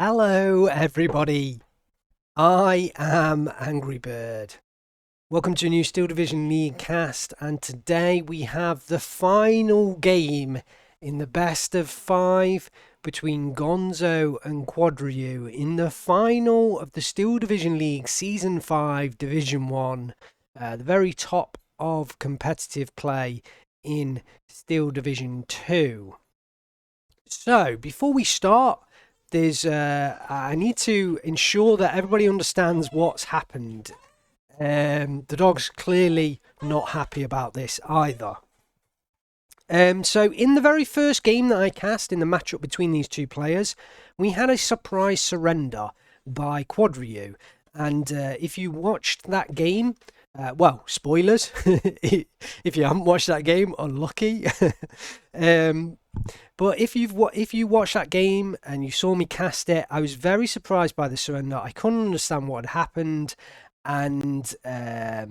Hello, everybody. I am Angry Bird. Welcome to a new Steel Division League cast, and today we have the final game in the best of 5 between Gonzo and Quadriu in the final of the Steel Division League Season 5 Division 1, the very top of competitive play in Steel Division 2. So, before we start, I need to ensure that everybody understands what's happened. The dog's clearly not happy about this either. So in the very first game that I cast in the matchup between these two players, we had a surprise surrender by Quadriu. And if you watched that game, well, spoilers. If you haven't watched that game, unlucky. But if you watched that game and you saw me cast it, I was very surprised by the surrender. I couldn't understand what had happened, and I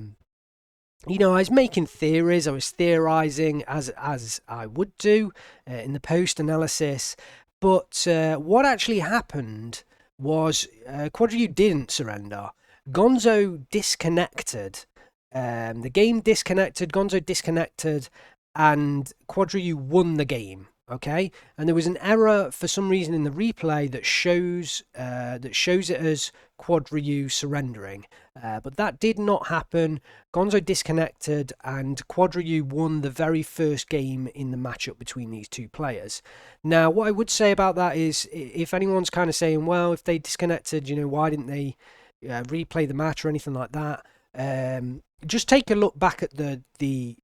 was making theories. I was theorizing as I would do in the post analysis. But what actually happened was Quadriu didn't surrender. Gonzo disconnected. The game disconnected. Gonzo disconnected, and Quadriu won the game. Okay, and there was an error for some reason in the replay that shows it as Quadriu surrendering, but that did not happen. Gonzo disconnected, and Quadriu won the very first game in the matchup between these two players. Now, what I would say about that is, if anyone's kind of saying, well, if they disconnected, why didn't they replay the match or anything like that? Just take a look back at the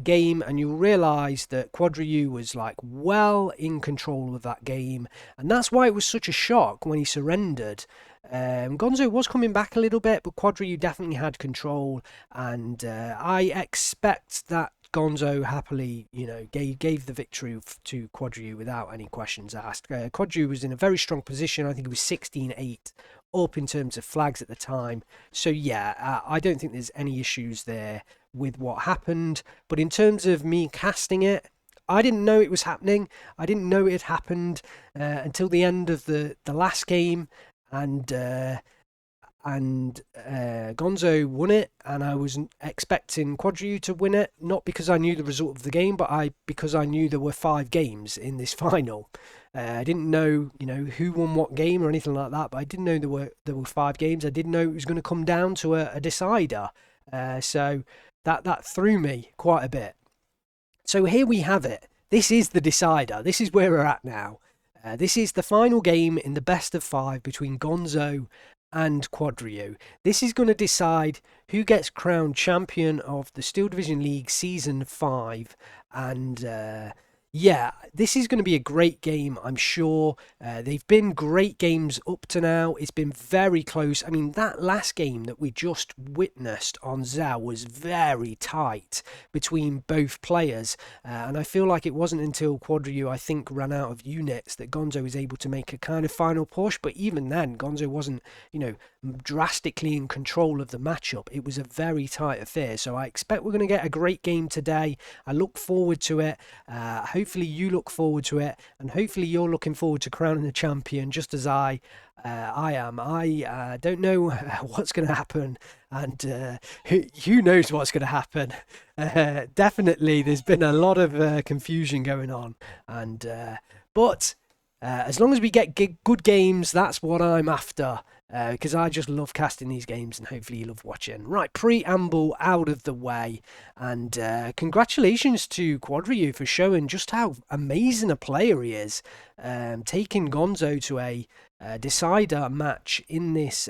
game and you'll realize that Quadriu was well in control of that game, and that's why it was such a shock when he surrendered. Gonzo was coming back a little bit, but Quadriu definitely had control, and I expect that Gonzo happily, gave the victory to Quadriu without any questions asked. Quadriu was in a very strong position. I think it was 16-8 up in terms of flags at the time. So yeah, I don't think there's any issues there with what happened. But in terms of me casting it, I didn't know it was happening. I didn't know it had happened until the end of the last game, and Gonzo won it, and I was expecting Quadriu to win it, not because I knew the result of the game, but because I knew there were 5 games in this final. I didn't know, who won what game or anything like that, but I did know there were 5 games. I didn't know it was going to come down to a decider, so that threw me quite a bit. So here we have it. This is the decider. This is where we're at now. This is the final game in the best of 5 between Gonzo and Quadriu. This is going to decide who gets crowned champion of the Steel Division League Season 5, and yeah, this is going to be a great game, I'm sure. They've been great games up to now. It's been very close. I mean, that last game that we just witnessed on Zhao was very tight between both players. And I feel like it wasn't until Quadriu, I think, ran out of units that Gonzo was able to make a kind of final push. But even then, Gonzo wasn't, drastically in control of the matchup. It was a very tight affair. So I expect we're going to get a great game today. I look forward to it. Hopefully you look forward to it, and hopefully you're looking forward to crowning the champion just as I am. I don't know what's going to happen, and who knows what's going to happen. Definitely there's been a lot of confusion going on, but as long as we get good games, that's what I'm after. Because I just love casting these games, and hopefully you love watching. Right, preamble out of the way, and congratulations to Quadriu for showing just how amazing a player he is, taking Gonzo to a decider match in this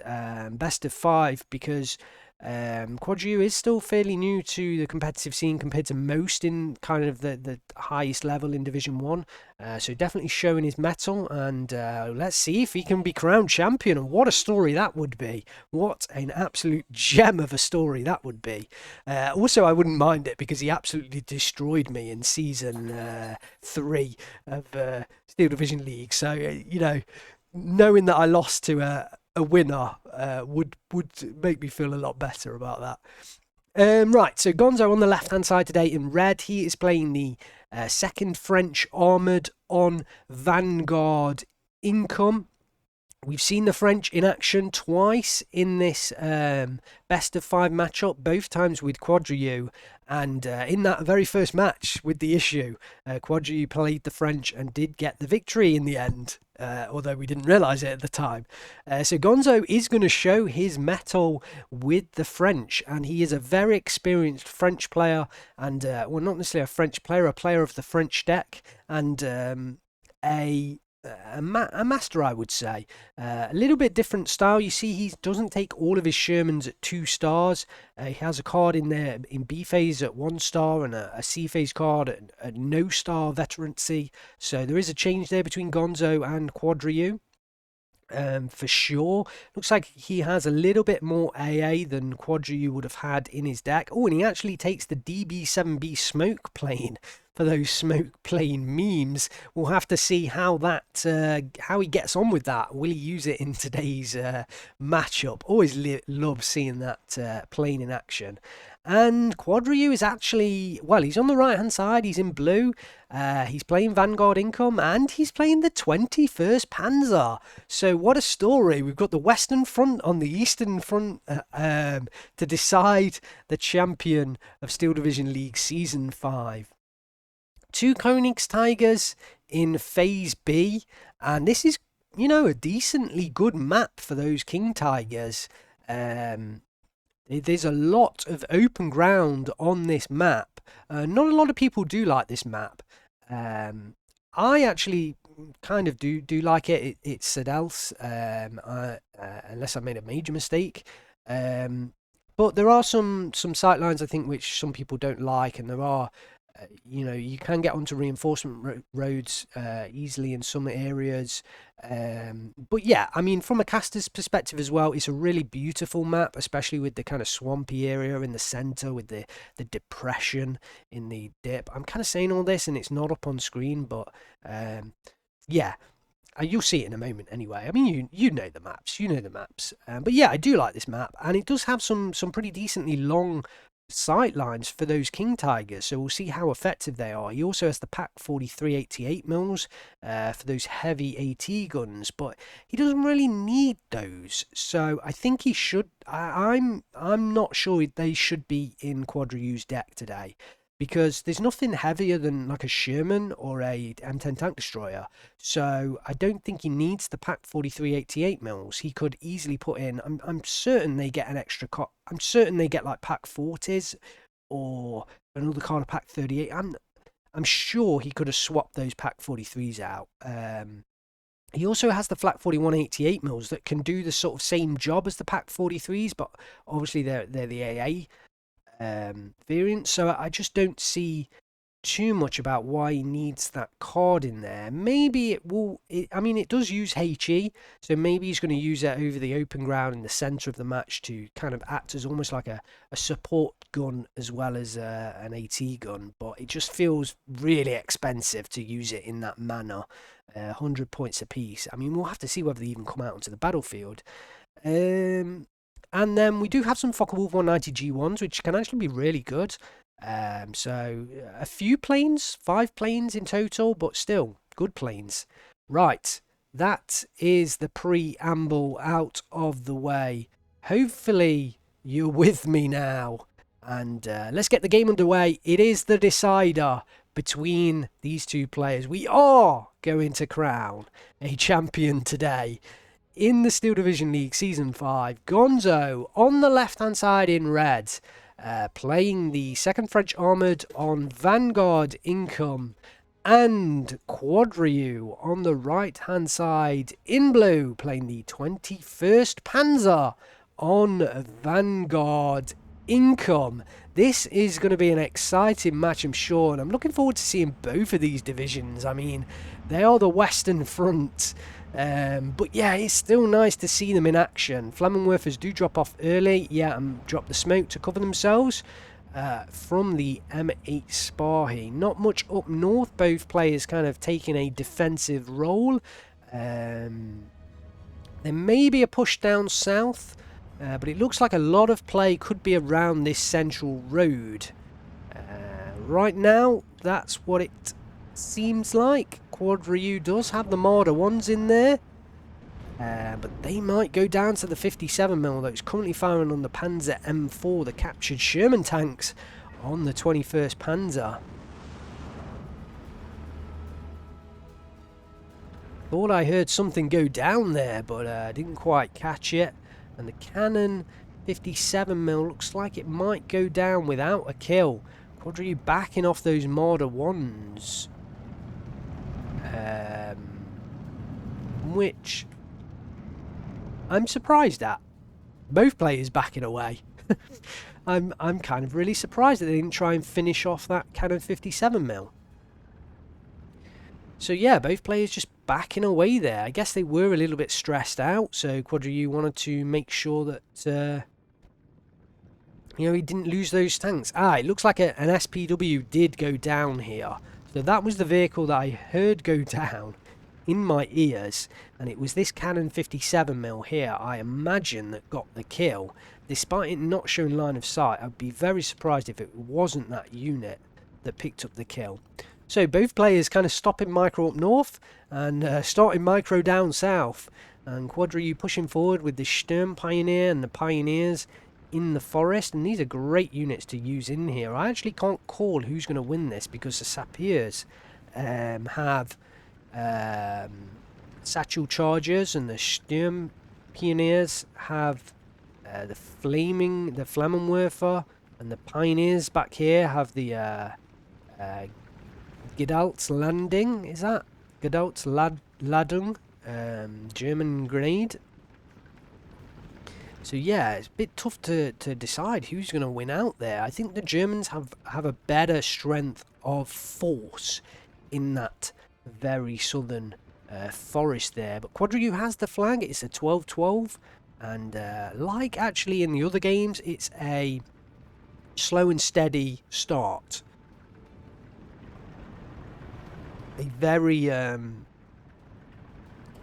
best of 5, because Quadriu is still fairly new to the competitive scene compared to most in kind of the highest level in Division 1. So definitely showing his mettle, and let's see if he can be crowned champion. And what a story that would be. What an absolute gem of a story that would be. Also, I wouldn't mind it because he absolutely destroyed me in Season 3 of Steel Division League. So, knowing that I lost to a winner would make me feel a lot better about that. Right, so Gonzo on the left-hand side today in red. He is playing the second French Armoured on Vanguard Income. We've seen the French in action twice in this best of 5 matchup, both times with Quadriu. And in that very first match with the issue, Quadriu played the French and did get the victory in the end, although we didn't realise it at the time. So Gonzo is going to show his mettle with the French, and he is a very experienced French player, and well, not necessarily a French player, a player of the French deck, and a master, I would say. A little bit different style. You see, he doesn't take all of his Shermans at 2 stars. He has a card in there in B phase at 1 star and a C phase card at no star veterancy. So there is a change there between Gonzo and Quadriu. For sure. Looks like he has a little bit more AA than Quadriu would have had in his deck. Oh, and he actually takes the DB7B smoke plane for those smoke plane memes. We'll have to see how how he gets on with that. Will he use it in today's matchup? Always love seeing that plane in action. And Quadriu is actually, well, he's on the right hand side, he's in blue, he's playing Vanguard Income, and he's playing the 21st Panzer. So what a story. We've got the Western Front on the Eastern Front to decide the champion of Steel Division League Season 5. 2 Koenigs Tigers in Phase B, and this is, you know, a decently good map for those King Tigers. There's a lot of open ground on this map. Not a lot of people do like this map. I actually kind of do like it. It's Sedels, unless I made a major mistake. But there are some sightlines, I think, which some people don't like, and there are, you know, you can get onto reinforcement roads easily in some areas. But yeah, I mean, from a caster's perspective as well, it's a really beautiful map, especially with the kind of swampy area in the center with the depression in the dip. I'm kind of saying all this and it's not up on screen, but yeah, you'll see it in a moment anyway. I mean, you know the maps, but yeah, I do like this map, and it does have some pretty decently long sight lines for those King Tigers, so we'll see how effective they are. He also has the Pack 43 88mm for those heavy AT guns, but he doesn't really need those, so I think he should. I'm not sure they should be in Quadriu's deck today, because there's nothing heavier than like a Sherman or a M10 tank destroyer. So I don't think he needs the Pack 43 88mm. He could easily put in, I'm certain they get an extra card. I'm certain they get like Pack 40s or another card of Pack 38. I'm sure he could have swapped those Pack 43s out. He also has the Flak 41 88mm that can do the sort of same job as the Pack 43s, but obviously they're the AA variant, so I just don't see too much about why he needs that card in there. Maybe it will, I mean, it does use HE, so maybe he's going to use it over the open ground in the center of the match to kind of act as almost like a support gun as well as an AT gun, but it just feels really expensive to use it in that manner. 100 points apiece. I mean, we'll have to see whether they even come out onto the battlefield. And then we do have some Focke-Wulf 190 G1s, which can actually be really good. So a few planes, 5 planes in total, but still good planes. Right, that is the preamble out of the way. Hopefully you're with me now. And let's get the game underway. It is the decider between these two players. We are going to crown a champion today in the Steel Division League Season 5. Gonzo on the left-hand side in red, playing the 2nd French Armoured on Vanguard Income, and Quadriu on the right-hand side in blue, playing the 21st Panzer on Vanguard Income. This is going to be an exciting match, I'm sure, and I'm looking forward to seeing both of these divisions. I mean, they are the Western Front. But yeah, it's still nice to see them in action. Flammenwerfers do drop off early, yeah, and drop the smoke to cover themselves from the M8 Sparhy. Not much up north, both players kind of taking a defensive role. There may be a push down south, but it looks like a lot of play could be around this central road. Right now, that's what it seems like. Quadriu does have the Marder 1s in there. But they might go down to the 57mm, though it's currently firing on the Panzer M4, the captured Sherman tanks on the 21st Panzer. Thought I heard something go down there, but I didn't quite catch it. And the Cannon 57mm looks like it might go down without a kill. Quadri backing off those Marder 1s. Which I'm surprised at. Both players backing away. I'm kind of really surprised that they didn't try and finish off that Cannon 57mm. So yeah, both players just backing away there. I guess they were a little bit stressed out, so Quadri wanted to make sure that you know, he didn't lose those tanks. It looks like an SPW did go down here. So that was the vehicle that I heard go down in my ears, and it was this Cannon 57mm here, I imagine, that got the kill. Despite it not showing line of sight, I'd be very surprised if it wasn't that unit that picked up the kill. So both players kind of stopping micro up north and starting micro down south, and Quadri pushing forward with the Sturm Pioneer and the Pioneers in the forest, and these are great units to use in here. I actually can't call who's going to win this because the Sapiers have satchel chargers, and the Sturm Pioneers have the Flammenwerfer, and the Pioneers back here have the Gedalts Landing. Is that Gedalts Ladung? German grade. So yeah, it's a bit tough to decide who's going to win out there. I think the Germans have a better strength of force in that very southern forest there. But Quadri has the flag. It's a 12-12. And like actually in the other games, it's a slow and steady start. A very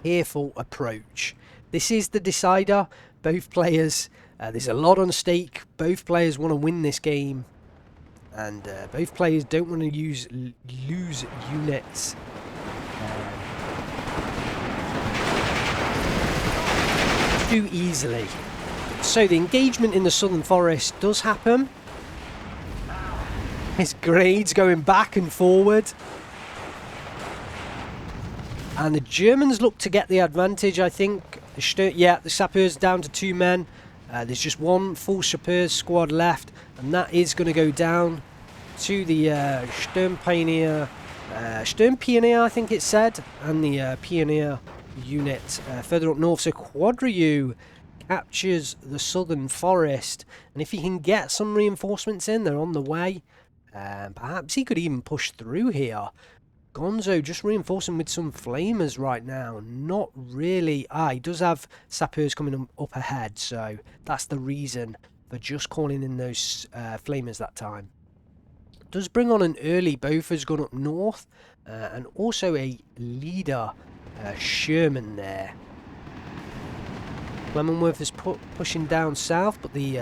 careful approach. This is the decider. Both players, there's a lot on stake. Both players want to win this game, and both players don't want to lose units too easily. So the engagement in the southern forest does happen. His grades going back and forward. And the Germans look to get the advantage, I think. The Sappers down to 2 men. There's just one full Sappers squad left, and that is going to go down to the Sturm Pioneer, I think it said, and the Pioneer unit further up north. So Quadri captures the southern forest, and if he can get some reinforcements in, they're on the way. Perhaps he could even push through here. Gonzo just reinforcing with some flamers right now. Not really. He does have Sappers coming up ahead, so that's the reason for just calling in those flamers that time. Does bring on an early Bofors gun up north, and also a leader Sherman there. Flammenwerfer is pushing down south, but the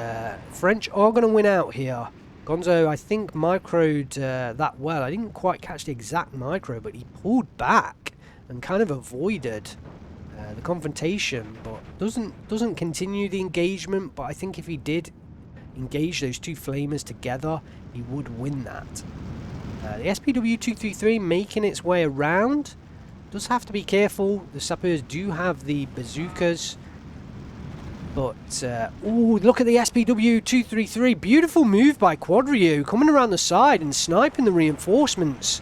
French are going to win out here. Gonzo, I think, microed that well. I didn't quite catch the exact micro, but he pulled back and kind of avoided the confrontation, but doesn't continue the engagement. But I think if he did engage those two flamers together, he would win that. The SPW 233 making its way around. Does have to be careful. The Sappers do have the bazookas. But, ooh, look at the SPW 233. Beautiful move by Quadri, coming around the side and sniping the reinforcements.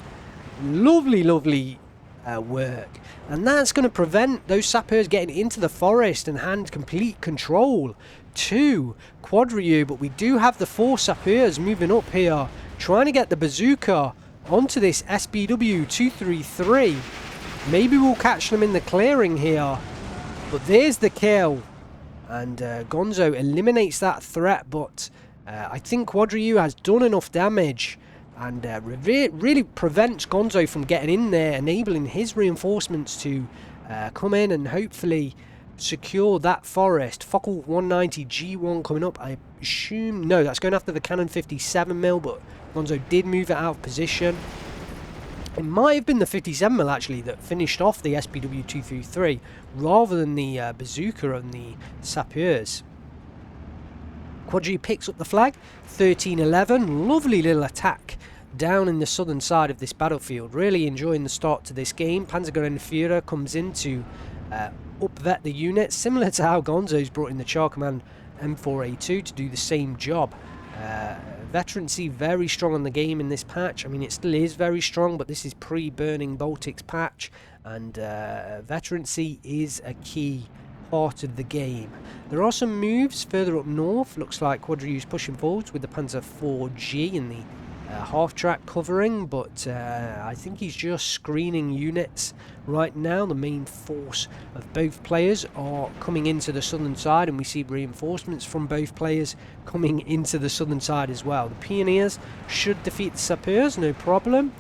Lovely, lovely work. And that's going to prevent those Sappers getting into the forest and hand complete control to Quadri. But we do have the 4 Sappers moving up here, trying to get the bazooka onto this SPW 233. Maybe we'll catch them in the clearing here. But there's the kill. And Gonzo eliminates that threat, but I think Quadri has done enough damage and really prevents Gonzo from getting in there, enabling his reinforcements to come in and hopefully secure that forest. Focke 190 G1 coming up, I assume. No, that's going after the Cannon 57mm, but Gonzo did move it out of position. It might have been the 57mm actually that finished off the SPW-233 rather than the bazooka and the sapeurs. Quadri picks up the flag, 13-11, lovely little attack down in the southern side of this battlefield. Really enjoying the start to this game. Panzergrenadier comes in to up-vet the unit, similar to how Gonzo's brought in the Char Command M4A2 to do the same job. Veterancy very strong on the game in this patch. I mean, it still is very strong, but this is pre-Burning Baltics patch, and veterancy is a key part of the game. There are some moves further up north. Looks like Quadriu's pushing forwards with the Panzer 4G in the half-track covering, but I think he's just screening units right now. The main force of both players are coming into the southern side, and we see reinforcements from both players coming into the southern side as well. The Pioneers should defeat the Sapeurs, no problem.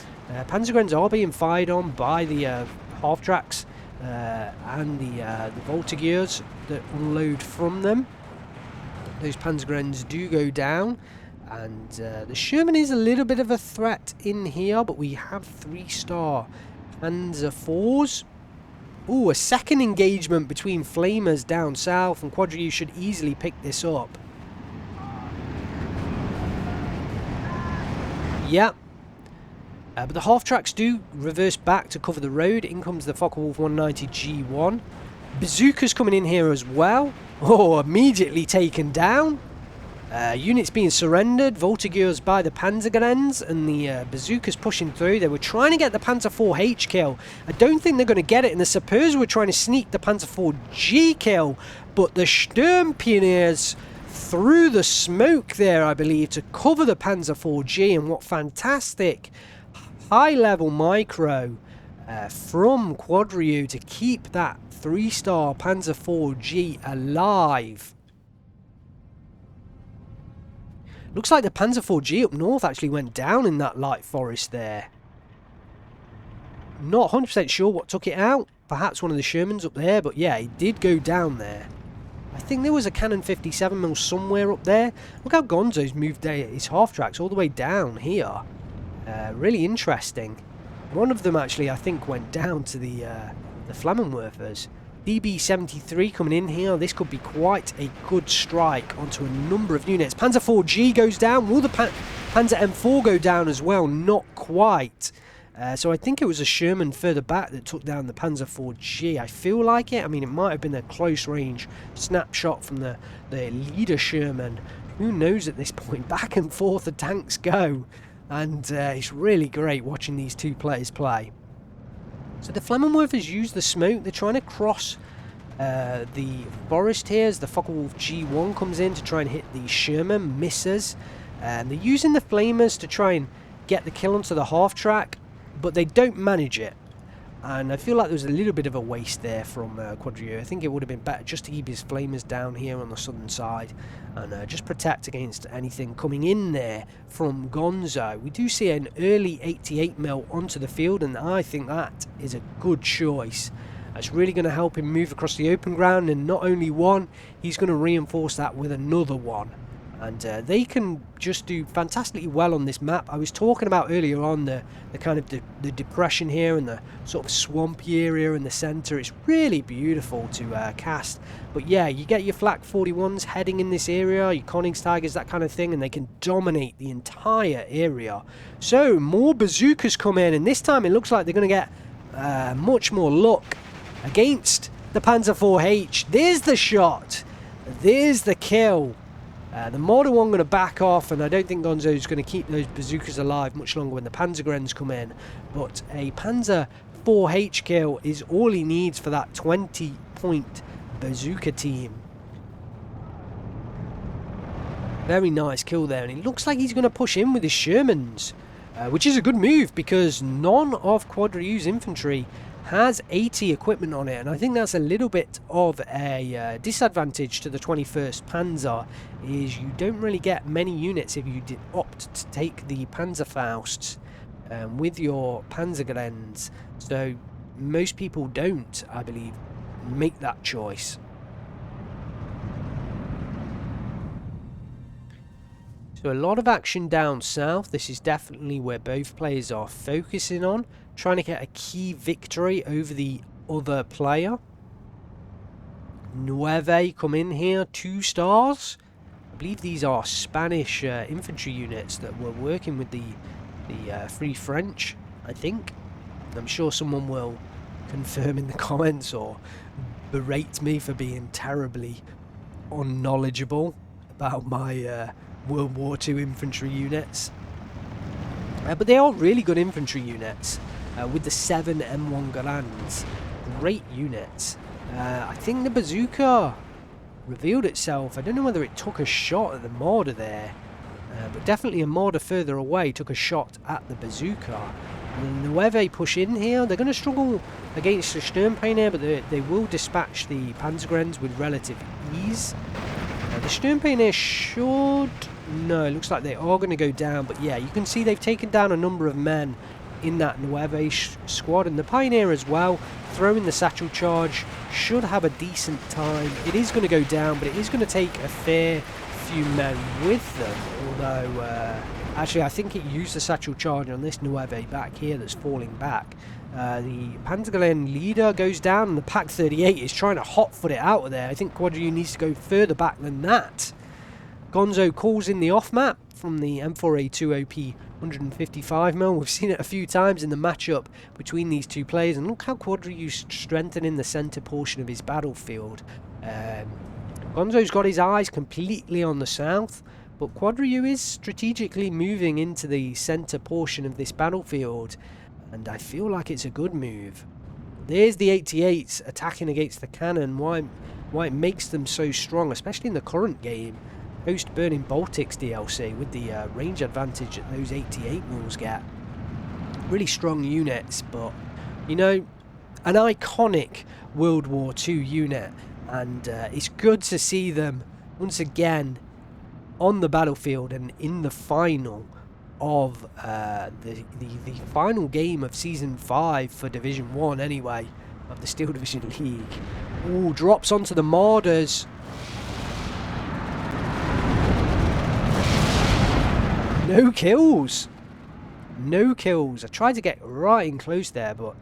Panzergrens are being fired on by the half-tracks and the Voltigeurs that unload from them. Those Panzergrens do go down. And the Sherman is a little bit of a threat in here, but we have 3-star Panzer IVs. Ooh, a second engagement between Flamers down south, and Quadriu should easily pick this up. Yeah. But the half-tracks do reverse back to cover the road. In comes the Focke-Wulf 190G1. Bazookas coming in here as well. Oh, immediately taken down. Units being surrendered, Voltigeurs by the Panzergrens, and the bazookas pushing through. They were trying to get the Panzer 4H kill. I don't think they're going to get it, and the Sapeurs were trying to sneak the Panzer 4G kill, but the Sturm Pioneers through the smoke there, I believe, to cover the Panzer 4G, and what fantastic high-level micro from Quadriu to keep that 3-star Panzer 4G alive. Looks like the Panzer 4G up north actually went down in that light forest there. Not 100% sure what took it out. Perhaps one of the Shermans up there, but yeah, it did go down there. I think there was a Cannon 57mm somewhere up there. Look how Gonzo's moved his half-tracks all the way down here. Really interesting. One of them actually, I think, went down to the Flammenwerfers. DB-73 coming in here. This could be quite a good strike onto a number of units. Panzer 4G goes down. Will the Panzer M4 go down as well? Not quite. So I think it was a Sherman further back that took down the Panzer 4G. I feel like it. I mean, it might have been a close range snapshot from the leader Sherman. Who knows at this point? Back and forth the tanks go. And it's really great watching these two players play. So the Flammenwerfers use the smoke. They're trying to cross the forest here as the Focke-Wulf G1 comes in to try and hit the Sherman. Misses. And they're using the Flamers to try and get the kill onto the half-track, but they don't manage it. And I feel like there was a little bit of a waste there from Quadriu. I think it would have been better just to keep his Flamers down here on the southern side and just protect against anything coming in there from Gonzo. We do see an early 88mm onto the field, and I think that is a good choice. That's really going to help him move across the open ground, and not only one, he's going to reinforce that with another one. And they can just do fantastically well on this map. I was talking about earlier on the kind of the depression here and the sort of swampy area in the centre. It's really beautiful to cast. But yeah, you get your Flak 41s heading in this area, your Königstigers, that kind of thing, and they can dominate the entire area. So more bazookas come in, and this time it looks like they're going to get much more luck against the Panzer 4H. There's the shot. There's the kill. The Model 1 going to back off, and I don't think Gonzo's going to keep those bazookas alive much longer when the Panzergrens come in. But a Panzer 4H kill is all he needs for that 20-point bazooka team. Very nice kill there, and it looks like he's going to push in with his Shermans, which is a good move because none of Quadriu's infantry has 80 equipment on it, and I think that's a little bit of a disadvantage to the 21st Panzer, is you don't really get many units if you opt to take the Panzerfausts with your Panzergrens. So most people don't, I believe, make that choice. So a lot of action down south. This is definitely where both players are focusing on, trying to get a key victory over the other player. 9 come in here, 2 stars. I believe these are Spanish infantry units that were working with the Free French, I think. I'm sure someone will confirm in the comments or berate me for being terribly unknowledgeable about my World War II infantry units. But they are really good infantry units with the 7 M1 Grands. Great units. I think the bazooka revealed itself. I don't know whether it took a shot at the mortar there, but definitely a mortar further away took a shot at the bazooka. And the Weve push in here. They're going to struggle against the Sturmpeiner, but they will dispatch the Panzergrenz with relative ease. The Sturmpeiner should... No, it looks like they are going to go down, but yeah, you can see they've taken down a number of men in that Nueve squad, and the Pioneer as well, throwing the satchel charge, should have a decent time. It is going to go down, but it is going to take a fair few men with them, although actually I think it used the satchel charge on this Nueve back here that's falling back. The Panzergren leader goes down, and the Pak 38 is trying to hot-foot it out of there. I think Quadriu needs to go further back than that. Gonzo calls in the off-map from the M4A2 OP 155mm. We've seen it a few times in the matchup between these two players, and look how Quadriu's strengthening the centre portion of his battlefield. Gonzo's got his eyes completely on the south, but Quadriu is strategically moving into the centre portion of this battlefield, and I feel like it's a good move. There's the 88s attacking against the cannon, why it makes them so strong, especially in the current game. Post Burning Baltics DLC, with the range advantage that those 88mm get. Really strong units, but, you know, an iconic World War II unit, and it's good to see them once again on the battlefield and in the final of the final game of Season 5 for Division 1 anyway, of the Steel Division League. Ooh, drops onto the Marders. No kills. No kills. I tried to get right in close there, but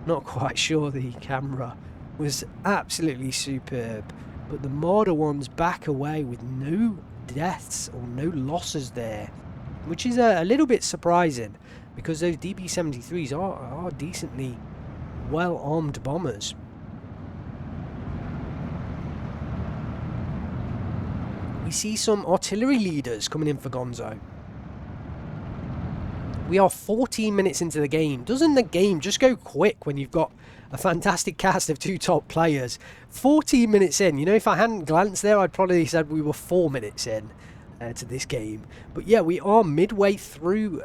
not quite sure the camera was absolutely superb. But the Marder ones back away with no deaths or no losses there, which is a little bit surprising, because those DB-73s are decently well-armed bombers. We see some artillery leaders coming in for Gonzo. We are 14 minutes into the game. Doesn't the game just go quick when you've got a fantastic cast of 2 top players? 14 minutes in. You know, if I hadn't glanced there, I'd probably said we were 4 minutes in to this game. But yeah, we are midway through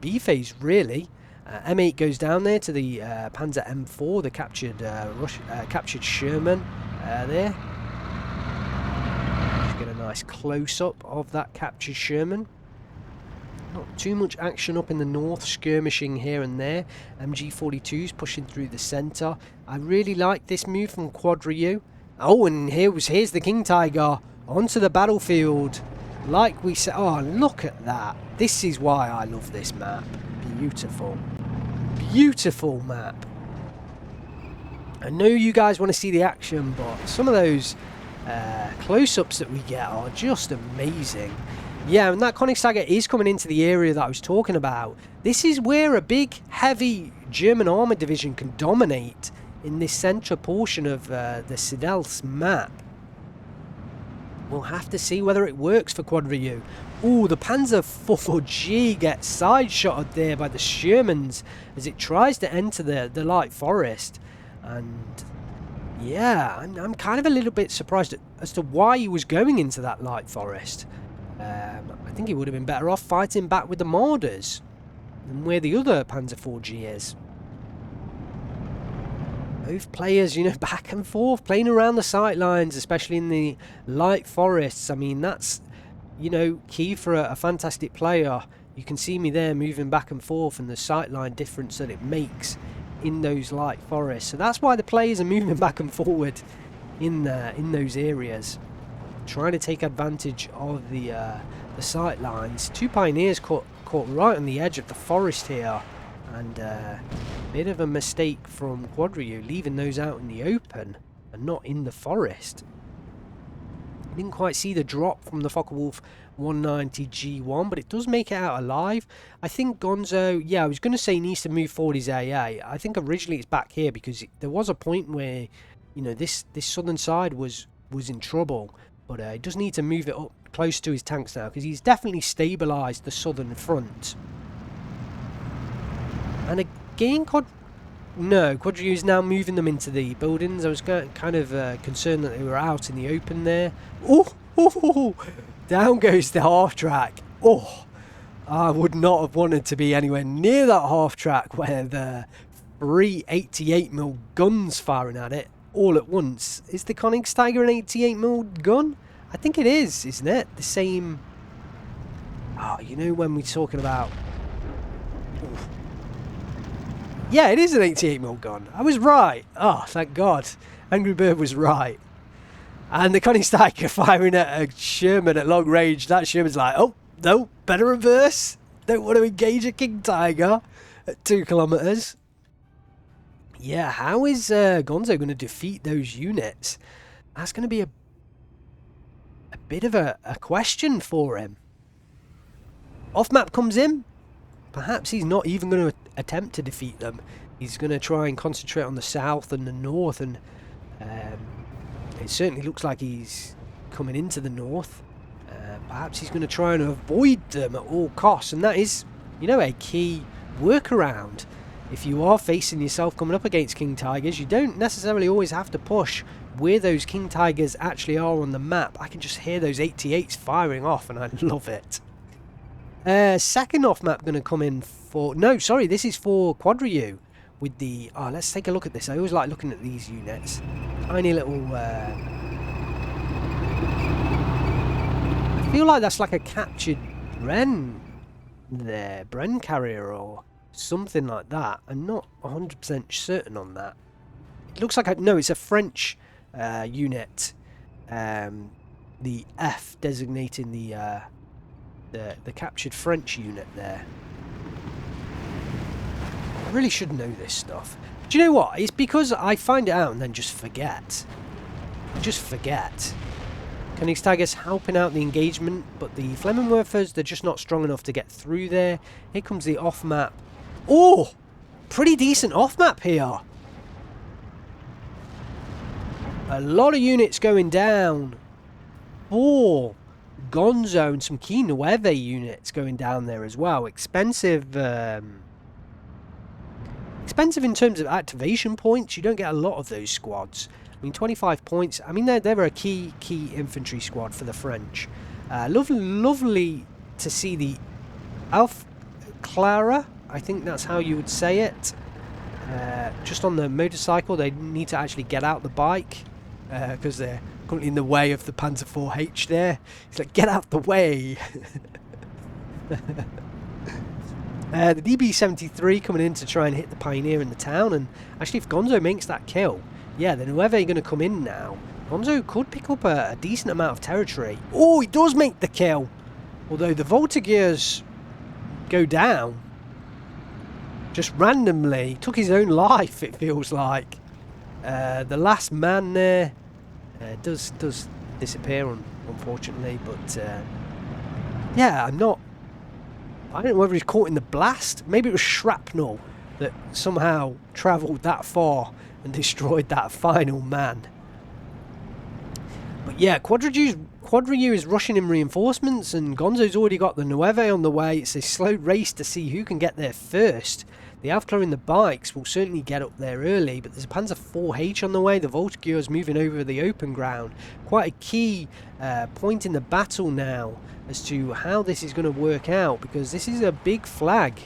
B phase, really. M8 goes down there to the Panzer M4, the captured Sherman there. Just get a nice close-up of that captured Sherman. Not too much action up in the north, skirmishing here and there. MG42s pushing through the centre. I really like this move from Quadriu. Oh, and here's the King Tiger onto the battlefield. Like we said, oh, look at that. This is why I love this map. Beautiful. Beautiful map. I know you guys want to see the action, but some of those close-ups that we get are just amazing. Yeah, and that Königsegger is coming into the area that I was talking about. This is where a big, heavy German armoured division can dominate in this central portion of the Sidels map. We'll have to see whether it works for Quadriu. Ooh, the Panzer IV gets side-shotted there by the Shermans as it tries to enter the light forest. And yeah, I'm kind of a little bit surprised as to why he was going into that light forest. I think he would have been better off fighting back with the Marders than where the other Panzer IV is. Both players, you know, back and forth, playing around the sight lines, especially in the light forests. I mean, that's, you know, key for a fantastic player. You can see me there moving back and forth, and the sight line difference that it makes in those light forests. So that's why the players are moving back and forward in those areas, trying to take advantage of the sight lines. 2 Pioneers caught right on the edge of the forest here, And bit of a mistake from Quadriu, leaving those out in the open and not in the forest. I didn't quite see the drop from the Focke-Wulf 190 G1, but it does make it out alive. I think Gonzo, yeah, I was going to say he needs to move forward his AA. I think originally it's back here because there was a point where, you know, this southern side was in trouble. But he does need to move it up close to his tanks now because he's definitely stabilised the southern front. And again, Quadriu is now moving them into the buildings. I was kind of concerned that they were out in the open there. Oh, down goes the half track. Oh, I would not have wanted to be anywhere near that half track where the 3 88mm guns firing at it all at once. Is the Königstiger an 88mm gun? I think it is, isn't it? The same. Oh, you know when we're talking about. Ooh. Yeah, it is an 88mm gun. I was right. Oh, thank God. Angry Bird was right. And the Königstiger firing at a Sherman at long range. That Sherman's like, oh, no, better reverse. Don't want to engage a King Tiger at 2 kilometers. Yeah, how is Gonzo going to defeat those units? That's going to be a bit of a question for him. Off-map comes in. Perhaps he's not even going to attempt to defeat them. He's going to try and concentrate on the south and the north, and it certainly looks like he's coming into the north. Perhaps he's going to try and avoid them at all costs, and that is, you know, a key workaround. If you are facing yourself coming up against King Tigers, you don't necessarily always have to push where those King Tigers actually are on the map. I can just hear those 88s firing off, and I love it. Second off map going to come in for... No, sorry, this is for Quadriu. With the... Oh, let's take a look at this. I always like looking at these units. Tiny little... I feel like that's like a captured Bren there. Bren carrier or something like that. I'm not 100% certain on that. It looks like... No, it's a French unit. The F designating the captured French unit there. I really should know this stuff. Do you know what? It's because I find it out and then just forget. Just forget. Königstiger's helping out the engagement, but the Flemmenwerfers, they're just not strong enough to get through there. Here comes the off-map. Oh! Pretty decent off-map here. A lot of units going down. Oh! Gonzo and some key Nueve units going down there as well. Expensive expensive in terms of activation points. You don't get a lot of those squads. I mean, 25 points. I mean, they're a key infantry squad for the French. Lovely to see the Alf Clara. I think that's how you would say it. Just on the motorcycle, they need to actually get out the bike because they're currently in the way of the Panzer IV-H there. It's like, get out the way. The DB-73 coming in to try and hit the Pioneer in the town, and actually if Gonzo makes that kill, yeah, then whoever are going to come in now, Gonzo could pick up a decent amount of territory. Oh, he does make the kill, although the Voltigeurs go down just randomly. Took his own life, it feels like. The last man there does disappear, unfortunately, but yeah, I don't know whether he's caught in the blast. Maybe it was shrapnel that somehow travelled that far and destroyed that final man. But yeah, Quadriu is rushing in reinforcements, and Gonzo's already got the Nueve on the way. It's a slow race to see who can get there first. The Avklar in the bikes will certainly get up there early, but there's a Panzer IV-H on the way. The Voltigeurs moving over the open ground. Quite a key point in the battle now as to how this is going to work out, because this is a big flag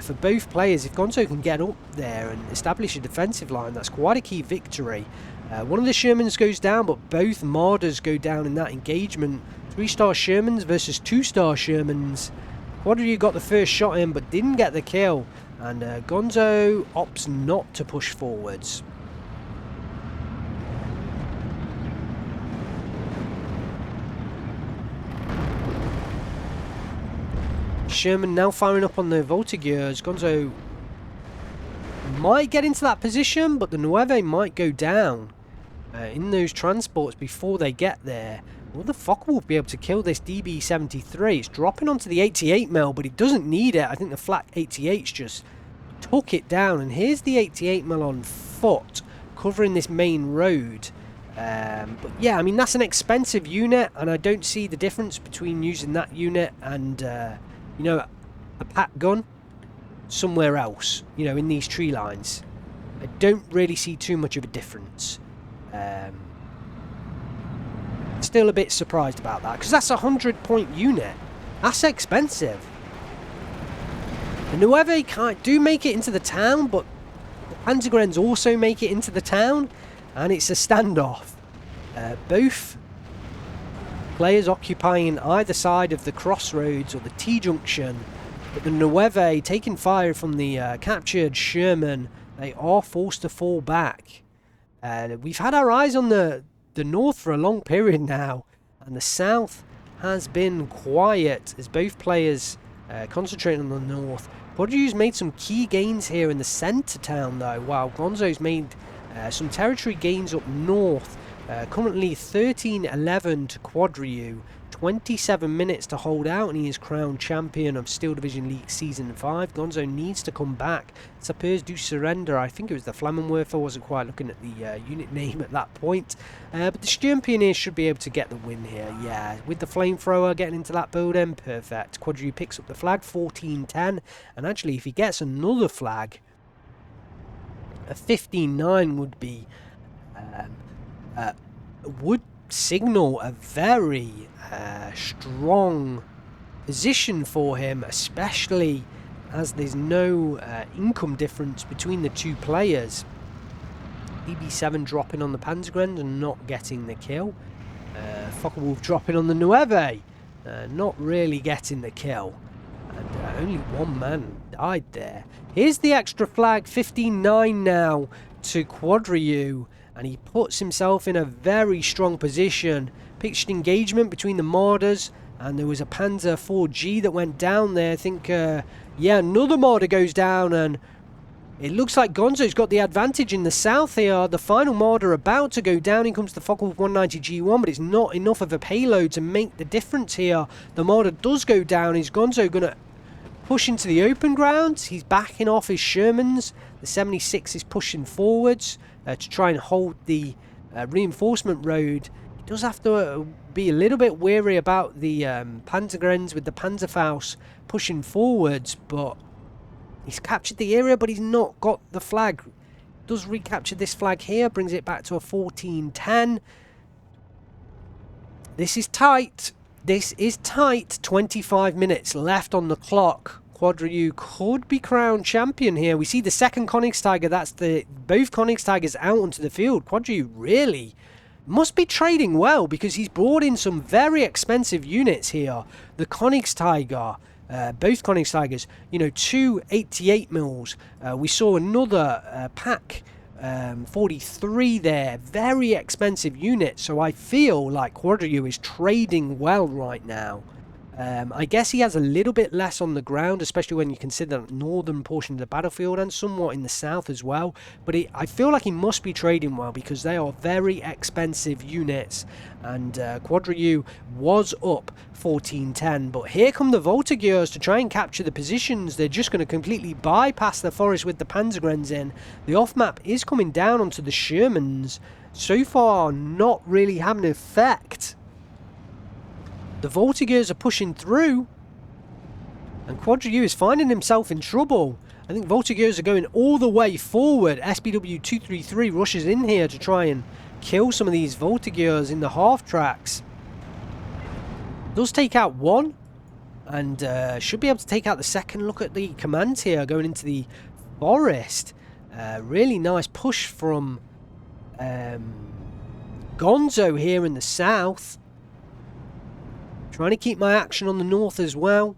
for both players. If Gonzo can get up there and establish a defensive line, that's quite a key victory. One of the Shermans goes down, but both Marders go down in that engagement. 3-star Shermans versus 2-star Shermans. Quadriu got the first shot in, but didn't get the kill. And Gonzo opts not to push forwards. Sherman now firing up on the Voltigeurs. Gonzo might get into that position, but the Nueve might go down in those transports before they get there. Will the Focke-Wulf be able to kill this DB-73? It's dropping onto the 88mm, but it doesn't need it. I think the flak 88's just took it down. And here's the 88mm on foot, covering this main road. But yeah, I mean, that's an expensive unit, and I don't see the difference between using that unit and, you know, a pack gun somewhere else, you know, in these tree lines. I don't really see too much of a difference. Still a bit surprised about that, because that's a 100-point unit. That's expensive. The Nueve do make it into the town, but the Panzergrenz also make it into the town, and it's a standoff. Both players occupying either side of the crossroads or the T-junction, but the Nueve taking fire from the captured Sherman. They are forced to fall back. We've had our eyes on the north for a long period now, and the south has been quiet as both players concentrate on the north. Quadriu's made some key gains here in the centre town though, while Gonzo's made some territory gains up north. Currently 13-11 to Quadriu, 27 minutes to hold out, and he is crowned champion of Steel Division League Season 5. Gonzo needs to come back. Sapeurs do surrender. I think it was the Flammenwerfer. I wasn't quite looking at the unit name at that point. But the Sturm Pioneers should be able to get the win here. Yeah, with the Flamethrower getting into that building, perfect. Quadriu picks up the flag, 14-10. And actually, if he gets another flag, a 15-9 would be... would signal a very strong position for him, especially as there's no income difference between the two players. DB7 dropping on the Panzergrenz and not getting the kill. Focke-Wulf dropping on the Nueve, not really getting the kill. And only one man died there. Here's the extra flag, 15-9 now to Quadriu. And he puts himself in a very strong position. Pitched engagement between the Marders, and there was a Panzer 4G that went down there. I think, yeah, another Marder goes down, and it looks like Gonzo's got the advantage in the south here. The final Marder about to go down. In comes the Focke-Wulf 190G1, but it's not enough of a payload to make the difference here. The Marder does go down. Is Gonzo going to push into the open ground? He's backing off his Shermans. The 76 is pushing forwards to try and hold the reinforcement road. He does have to be a little bit wary about the Panzergrenz with the Panzerfaust pushing forwards, but he's captured the area, but he's not got the flag. Does recapture this flag here, brings it back to a 14-10. This is tight. This is tight. 25 minutes left on the clock. Quadriu could be crowned champion here. We see the second Königstiger. That's both Königstigers out onto the field. Quadriu really must be trading well, because he's brought in some very expensive units here. The Königstiger, both Königstigers, you know, 2 88mm. We saw another pack 43 there. Very expensive unit. So I feel like Quadriu is trading well right now. I guess he has a little bit less on the ground, especially when you consider the northern portion of the battlefield and somewhat in the south as well. But I feel like he must be trading well, because they are very expensive units. And Quadriu was up 14-10. But here come the Voltigeurs to try and capture the positions. They're just going to completely bypass the forest with the Panzergrenz in. The off-map is coming down onto the Shermans. So far, not really having an effect. The Voltigeurs are pushing through, and Quadriu is finding himself in trouble. I think Voltigeurs are going all the way forward. SPW 233 rushes in here to try and kill some of these Voltigeurs in the half tracks. Does take out one, and should be able to take out the second. Look at the command here going into the forest. Really nice push from Gonzo here in the south. Trying to keep my action on the north as well.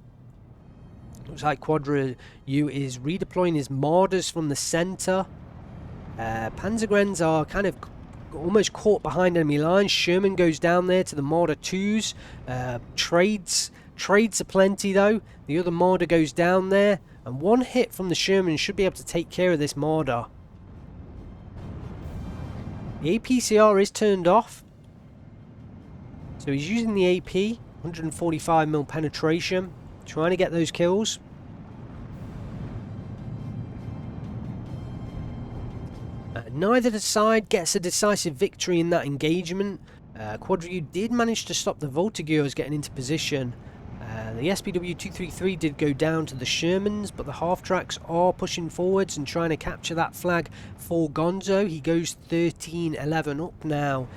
Looks like Quadriu is redeploying his Marders from the centre. Panzergrenz are kind of almost caught behind enemy lines. Sherman goes down there to the Marder 2s. Trades aplenty though. The other Marder goes down there. And one hit from the Sherman should be able to take care of this Marder. The APCR is turned off. So he's using the AP, 145mm penetration, trying to get those kills. Neither side gets a decisive victory in that engagement. Quadri did manage to stop the Voltigeurs getting into position. The SPW-233 did go down to the Shermans, but the half-tracks are pushing forwards and trying to capture that flag for Gonzo. He goes 13-11 up now.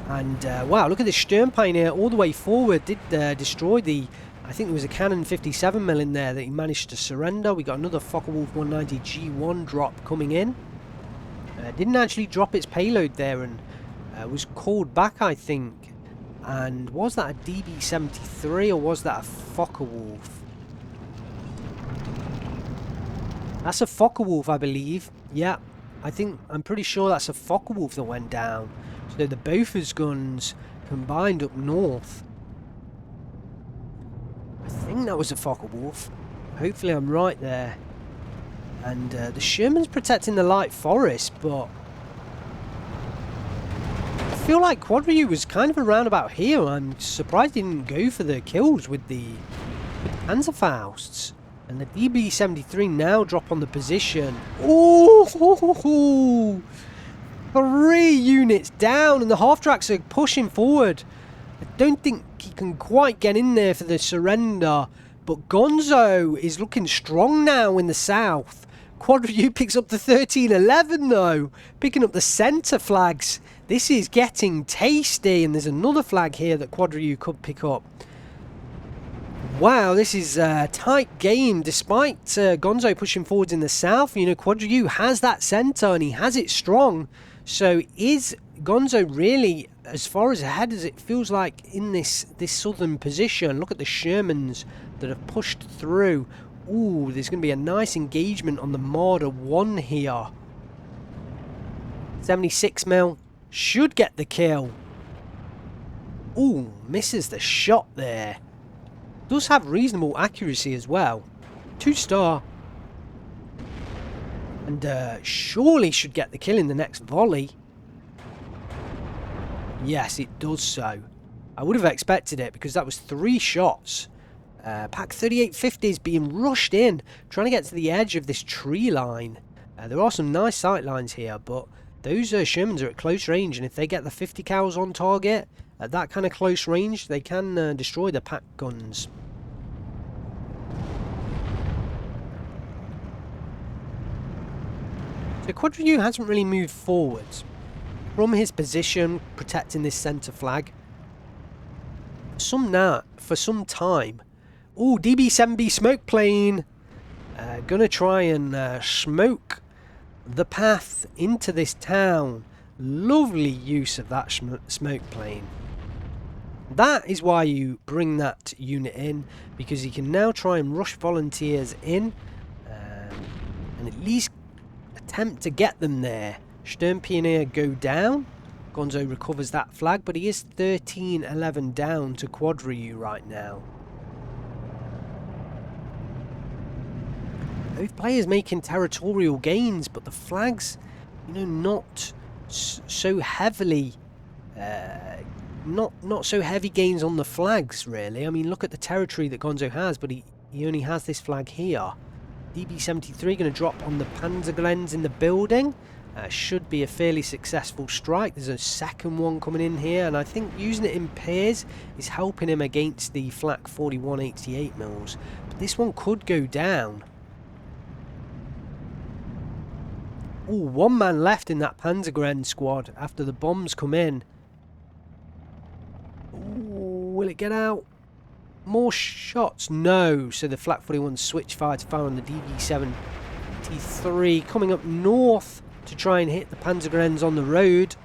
And wow, look at the Sturm Pioneer all the way forward. Did destroy the, I think there was a Cannon 57mm in there that he managed to surrender. We got another Focke-Wulf 190 G1 drop coming in. Didn't actually drop its payload there and was called back, I think. And was that a DB-73 or was that a Focke-Wulf? That's a Focke-Wulf, I believe. Yeah, I'm pretty sure that's a Focke-Wulf that went down. So the Bofors guns combined up north. I think that was a Focke-Wulf. Hopefully I'm right there. And the Sherman's protecting the light forest, but I feel like Quadriu was kind of around about here. I'm surprised he didn't go for the kills with the Panzerfausts. And the DB-73 now drop on the position. Ooh! 3 units down, and the half-tracks are pushing forward. I don't think he can quite get in there for the surrender, but Gonzo is looking strong now in the south. Quadriu picks up the 13-11 though, picking up the centre flags. This is getting tasty, and there's another flag here that Quadriu could pick up. Wow, this is a tight game despite Gonzo pushing forwards in the south. You know, Quadriu has that centre and he has it strong. So is Gonzo really as far as ahead as it feels like in this southern position? Look at the Shermans that have pushed through. Ooh, there's going to be a nice engagement on the Marder 1 here. 76mm should get the kill. Ooh, misses the shot there. Does have reasonable accuracy as well. 2-star. And surely should get the kill in the next volley. Yes, it does so. I would have expected it because that was 3 shots. Pack 3850 is being rushed in, trying to get to the edge of this tree line. There are some nice sight lines here, but those Shermans are at close range, and if they get the 50 cals on target at that kind of close range, they can destroy the pack guns. So Quadriu hasn't really moved forwards from his position, protecting this centre flag. For some time. Ooh, DB-7B smoke plane. Gonna try and smoke the path into this town. Lovely use of that smoke plane. That is why you bring that unit in, because you can now try and rush volunteers in and at least attempt to get them there. Sturm Pioneer go down. Gonzo recovers that flag, but he is 13-11 down to Quadriu right now. Both players making territorial gains, but the flags, you know, not so heavily, not so heavy gains on the flags really. I mean, look at the territory that Gonzo has, but he only has this flag here. DB-73 going to drop on the Panzerglens in the building. Should be a fairly successful strike. There's a second one coming in here, and I think using it in pairs is helping him against the flak 41 88mm. But this one could go down. Ooh, 1 man left in that Panzergren squad after the bombs come in. Ooh, will it get out? More shots? No. So the flak 41 switch fire to fire on the DB-73 coming up north to try and hit the Panzergrens on the road.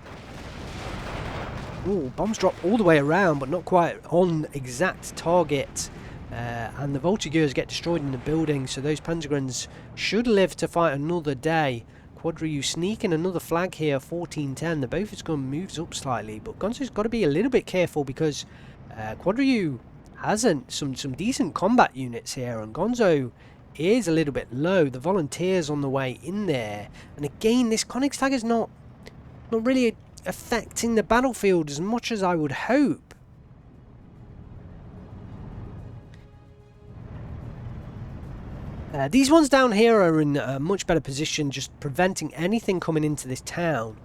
Ooh, bombs drop all the way around, but not quite on exact target. And the Voltigeurs get destroyed in the building, so those Panzergrens should live to fight another day. Quadriu sneaking another flag here, 14-10. The Bofors gun moves up slightly, but Gonzo's got to be a little bit careful because Quadriu has some decent combat units here, and Gonzo is a little bit low. The volunteers on the way in there, and again, this Königsteiger's not really affecting the battlefield as much as I would hope. These ones down here are in a much better position, just preventing anything coming into this town.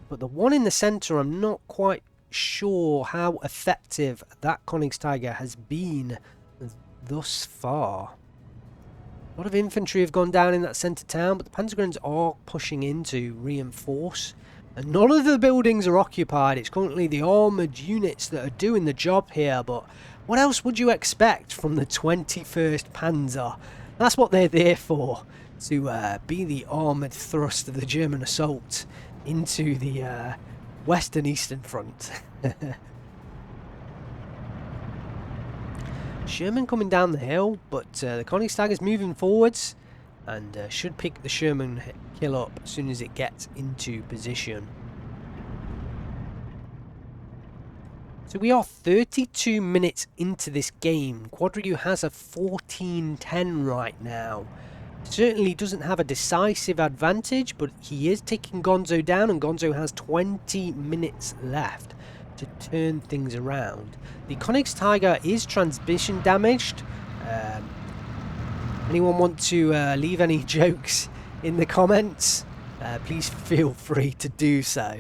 But the one in the centre, I'm not quite sure how effective that Königsteiger has been thus far. A lot of infantry have gone down in that centre town, but the Panzergrenadiers are pushing in to reinforce. And none of the buildings are occupied. It's currently the armoured units that are doing the job here, but what else would you expect from the 21st Panzer? That's what they're there for, to be the armoured thrust of the German assault into the Western Eastern Front. Sherman coming down the hill, but the Königsteiger's moving forwards and should pick the Sherman kill up as soon as it gets into position. So we are 32 minutes into this game. Quadriu has a 14-10 right now. Certainly doesn't have a decisive advantage, but he is taking Gonzo down, and Gonzo has 20 minutes left to turn things around. The Königsteiger is transmission damaged. Anyone want to leave any jokes in the comments? Please feel free to do so.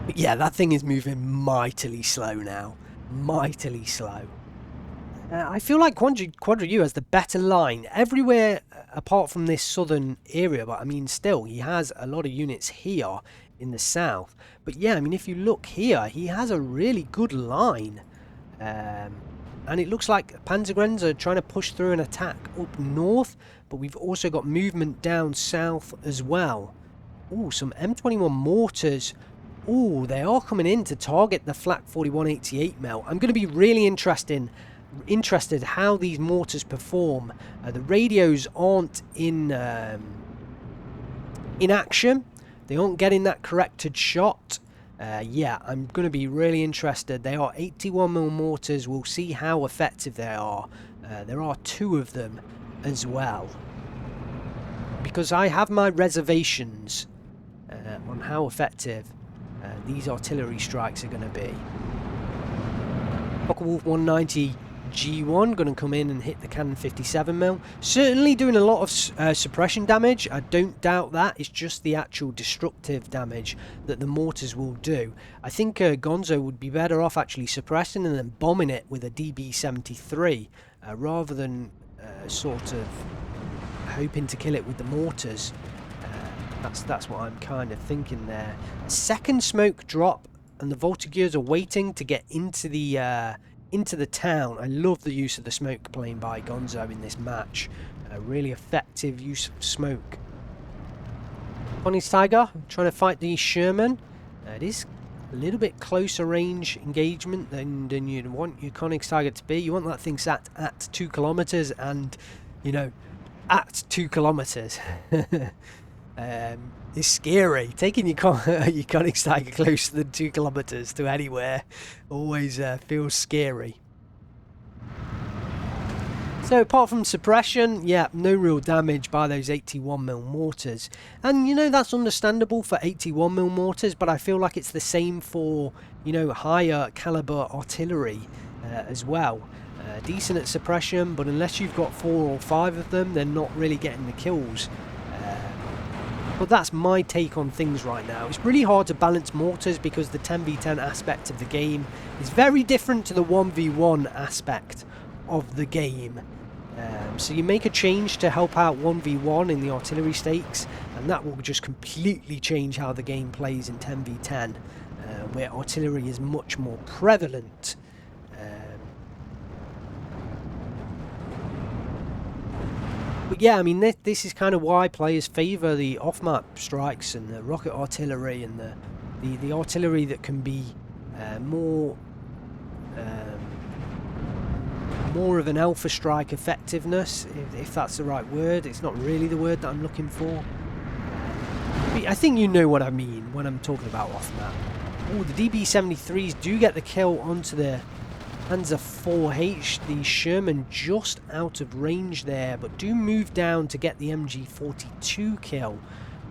But yeah, that thing is moving mightily slow now. Mightily slow. I feel like Quadriu has the better line everywhere apart from this southern area, but I mean still, he has a lot of units here in the south. But yeah, I mean if you look here, he has a really good line. And it looks like Panzergrenadiers are trying to push through an attack up north, but we've also got movement down south as well. Ooh, some M21 mortars. Ooh, they are coming in to target the Flak 4188 mil. I'm going to be really interested how these mortars perform. The radios aren't in action. They aren't getting that corrected shot. Yeah, I'm going to be really interested. They are 81mm mortars. We'll see how effective they are. There are 2 of them as well. Because I have my reservations on how effective these artillery strikes are going to be. Focke-Wulf 190 G1 going to come in and hit the cannon 57mm. Certainly doing a lot of suppression damage. I don't doubt that. It's just the actual destructive damage that the mortars will do. I think Gonzo would be better off actually suppressing and then bombing it with a DB-73 rather than sort of hoping to kill it with the mortars. That's what I'm kind of thinking there. Second smoke drop, and the Voltigeurs are waiting to get into the town. I love the use of the smoke plane by Gonzo in this match. Really effective use of smoke. Königsteiger trying to fight the Sherman. It is a little bit closer range engagement than you'd want your Königsteiger to be. You want that thing sat at 2 kilometers, and you know, at 2 kilometers. It's scary. Taking your Königsteiger closer than 2 kilometers to anywhere always feels scary. So apart from suppression, yeah, no real damage by those 81mm mortars. And you know, that's understandable for 81mm mortars, but I feel like it's the same for, you know, higher caliber artillery as well. Decent at suppression, but unless you've got 4 or 5 of them, they're not really getting the kills. But that's my take on things right now. It's really hard to balance mortars because the 10v10 aspect of the game is very different to the 1v1 aspect of the game. So you make a change to help out 1v1 in the artillery stakes, and that will just completely change how the game plays in 10v10, where artillery is much more prevalent. But yeah, I mean, this is kind of why players favour the off-map strikes and the rocket artillery and the artillery that can be more of an alpha strike effectiveness, if that's the right word. It's not really the word that I'm looking for. I think you know what I mean when I'm talking about off-map. Oh, the DB-73s do get the kill onto the Panzer 4H. The Sherman just out of range there, but do move down to get the MG42 kill.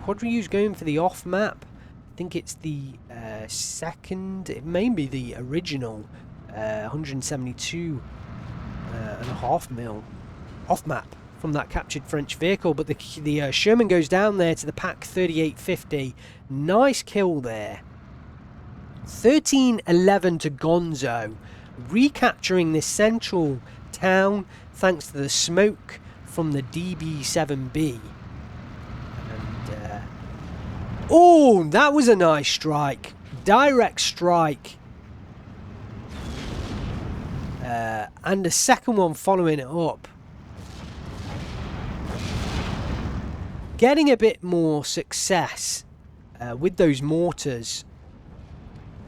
Quadriu's going for the off-map. I think it's the second, it may be the original 172.5 mil off-map from that captured French vehicle, but the Sherman goes down there to the Pak 3850. Nice kill there. 13-11 to Gonzo, recapturing this central town thanks to the smoke from the DB7B. And oh, that was a nice strike, direct strike, and the second one following it up. Getting a bit more success with those mortars.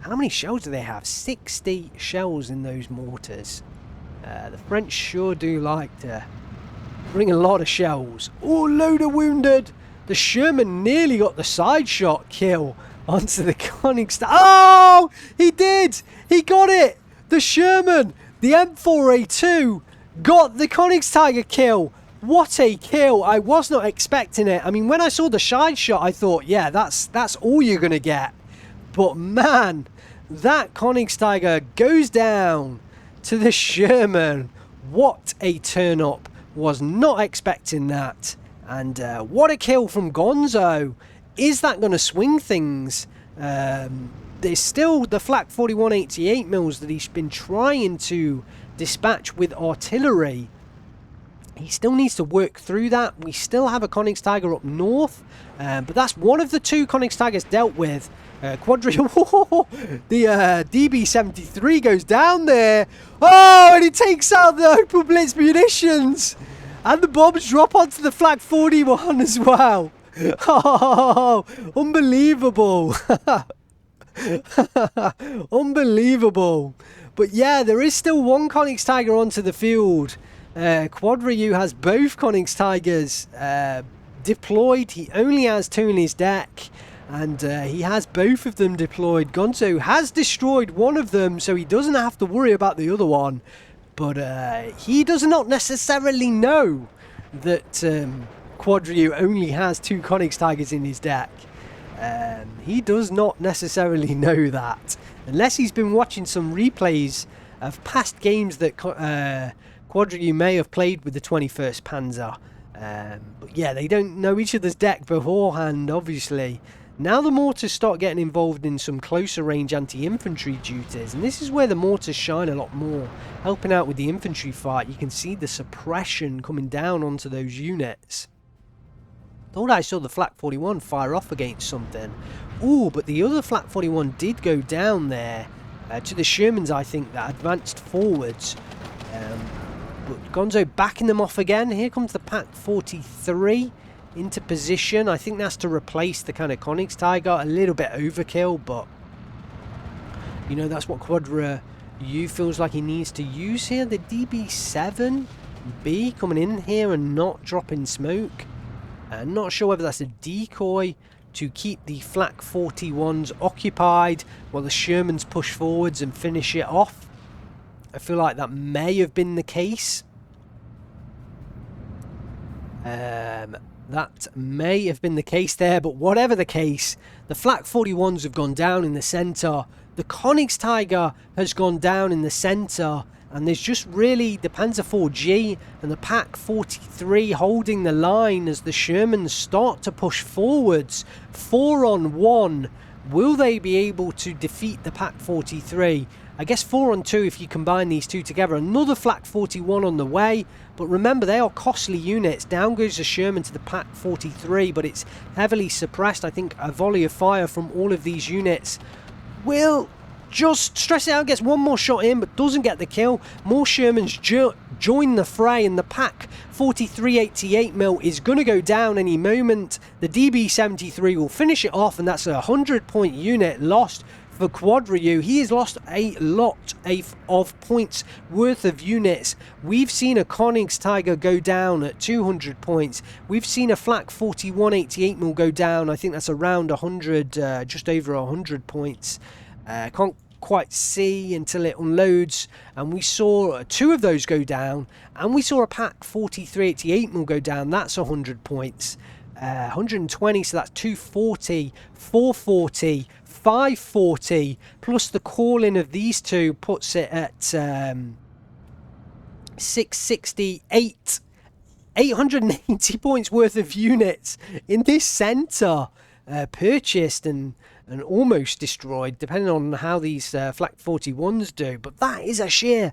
How many shells do they have? 60 shells in those mortars. The French sure do like to bring a lot of shells. Oh, load of wounded. The Sherman nearly got the side shot kill onto the Koenigsegg. Oh, he did. He got it. The Sherman, the M4A2, got the Koenigsegg kill. What a kill. I was not expecting it. I mean, when I saw the side shot, I thought, yeah, that's all you're going to get. But man, that Koenigsegg goes down to the Sherman. What a turn up. Was not expecting that. And what a kill from Gonzo. Is that going to swing things? There's still the flak 41 88 mils that he's been trying to dispatch with artillery. He still needs to work through that. We still have a Koenigsegg up north, but that's one of the two Koenigseggers dealt with. Quadri, the DB-73 goes down there. Oh, and he takes out the Opel Blitz munitions. And the bombs drop onto the flak 41 as well. Oh, unbelievable. Unbelievable. But yeah, there is still one Koenigsegg onto the field. Quadriu has both Koenigseggers deployed. He only has two in his deck, and he has both of them deployed. Gonzo has destroyed one of them, so he doesn't have to worry about the other one. But he does not necessarily know that Quadriu only has two Koenigseggers in his deck. He does not necessarily know that, unless he's been watching some replays of past games that Quadriu may have played with the 21st Panzer. But yeah, they don't know each other's deck beforehand, obviously. Now the mortars start getting involved in some closer range anti-infantry duties, and this is where the mortars shine a lot more, helping out with the infantry fight. You can see the suppression coming down onto those units. Thought I saw the flak 41 fire off against something. Ooh, but the other flak 41 did go down there to the Shermans, I think, that advanced forwards. But Gonzo backing them off again. Here comes the Pak 43 into position. I think that's to replace the kind of Koenigsegg. A little bit overkill, but you know, that's what Quadriu feels like he needs to use here. The DB7B coming in here and not dropping smoke. Not sure whether that's a decoy to keep the flak 41s occupied while the Shermans push forwards and finish it off. I feel like that may have been the case. That may have been the case there, but whatever the case, the flak 41s have gone down in the centre. The Koenigsegg has gone down in the centre, and there's just really the Panzer 4G and the Pak 43 holding the line as the Shermans start to push forwards. 4-on-1. Will they be able to defeat the Pak 43? I guess 4-on-2 if you combine these two together. Another flak 41 on the way, but remember they are costly units. Down goes the Sherman to the Pak 43, but it's heavily suppressed. I think a volley of fire from all of these units will just stress it out, gets one more shot in but doesn't get the kill. More Shermans join the fray, and the Pak 43 88mm is going to go down any moment. The DB-73 will finish it off, and that's a 100-point unit lost for Quadryu. He has lost a lot of points worth of units. We've seen a Konings Tiger go down at 200 points. We've seen a Flak 41 88mm go down. I think that's around 100, just over 100 points. Can't quite see until it unloads, and we saw 2 of those go down, and we saw a pack 43 88mm go down. That's 100 points. 120, so that's 240, 440, 540, plus the call-in of these two puts it at 668, 880 points worth of units in this centre, purchased and almost destroyed, depending on how these Flak 41s do. But that is a sheer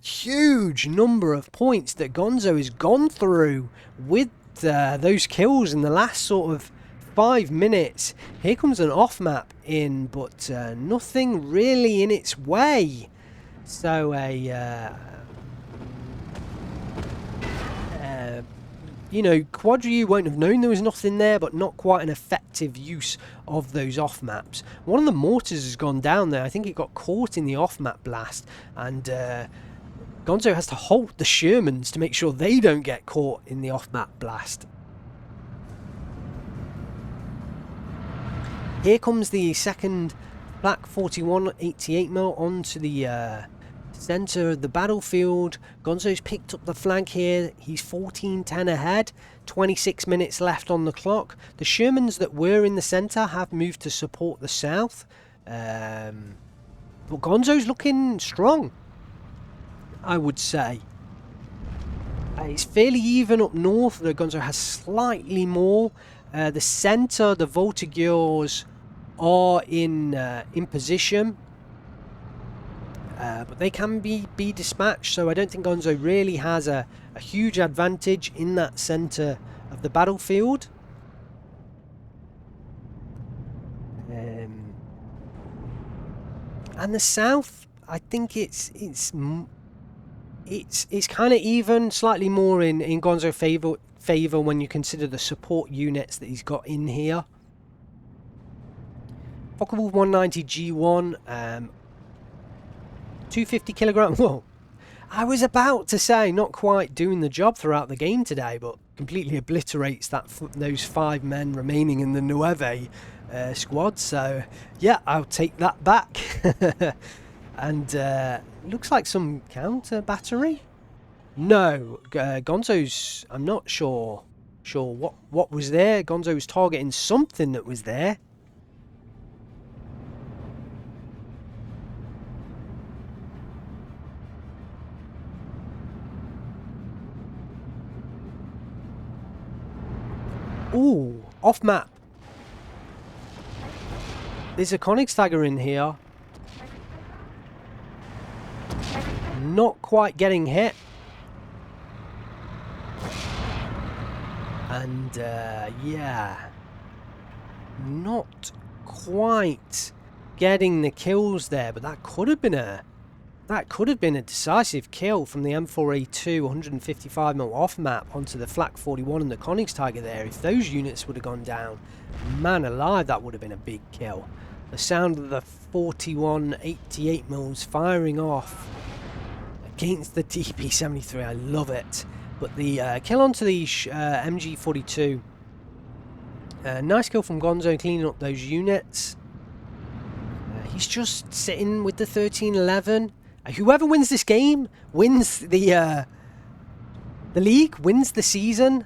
huge number of points that Gonzo has gone through with those kills in the last sort of 5 minutes. Here comes an off map in, but nothing really in its way. So you know, Quadryu won't have known there was nothing there, but not quite an effective use of those off maps. One of the mortars has gone down there. I think it got caught in the off map blast, and Gonzo has to halt the Shermans to make sure they don't get caught in the off-map blast. Here comes the second Flak 41 88mm onto the centre of the battlefield. Gonzo's picked up the flank here. He's 14-10 ahead. 26 minutes left on the clock. The Shermans that were in the centre have moved to support the south. But Gonzo's looking strong, I would say. It's fairly even up north. The Gonzo has slightly more. The centre, the Voltigeurs are in position, but they can be dispatched. So I don't think Gonzo really has a huge advantage in that centre of the battlefield. And the south, I think it's kind of even, slightly more in Gonzo favour when you consider the support units that he's got in here. Focke-Wulf 190 G1, 250 kilogram. Whoa, I was about to say not quite doing the job throughout the game today, but completely obliterates those 5 men remaining in the Nueve squad. So yeah, I'll take that back. And looks like some counter battery. No, Gonzo's, I'm not sure what was there. Gonzo was targeting something that was there. Ooh, off map. There's a Konings Tiger in here. Not quite getting hit. And yeah, not quite getting the kills there, but that could have been a decisive kill from the M4A2 155mm off map onto the Flak 41 and the Konings Tiger there. If those units would have gone down, man alive, that would have been a big kill. The sound of the 41 88mm firing off against the DP73, I love it. But the kill onto the MG42, nice kill from Gonzo cleaning up those units. He's just sitting with the 1311. Whoever wins this game wins the league, wins the season,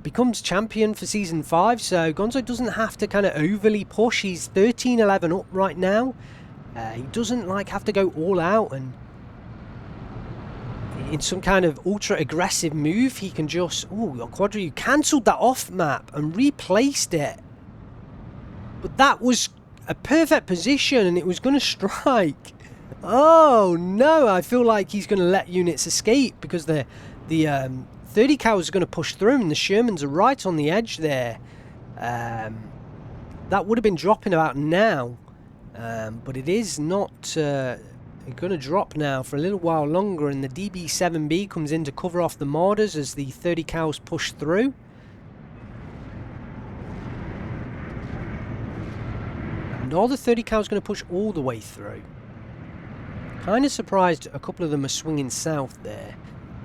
becomes champion for season 5. So Gonzo doesn't have to kind of overly push. He's 13-11 up right now. He doesn't have to go all out and in some kind of ultra aggressive move. He can just, Quadryu cancelled that off map and replaced it. But that was a perfect position and it was going to strike. Oh no, I feel like he's going to let units escape because the 30 cal is going to push through and the Shermans are right on the edge there. That would have been dropping about now, but it is not going to drop now for a little while longer, and the DB7B comes in to cover off the Marders as the 30 cows push through. And are the 30 cows going to push all the way through? Kind of surprised a couple of them are swinging south there.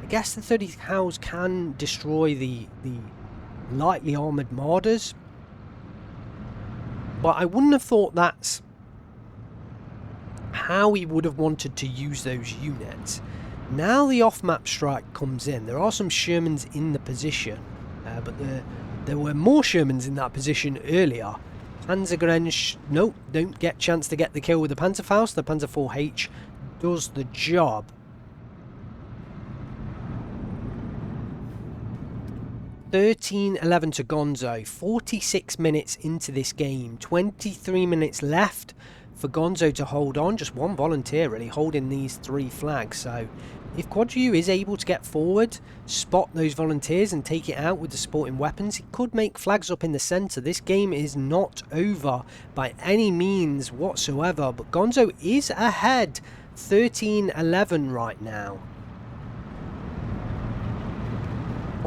I guess the 30 cows can destroy the lightly armoured marauders, but I wouldn't have thought that's how he would have wanted to use those units. Now the off-map strike comes in. There are some Shermans in the position, but there were more Shermans in that position earlier. Panzergrenz, nope, don't get chance to get the kill with the Panzerfaust. The Panzer IV-H does the job. (13-11) to Gonzo. 46 minutes into this game. 23 minutes left for Gonzo to hold on. Just one volunteer really holding these 3 flags. So if Quadriu is able to get forward, spot those volunteers and take it out with the supporting weapons, he could make flags up in the centre. This game is not over by any means whatsoever, but Gonzo is ahead 13-11 right now.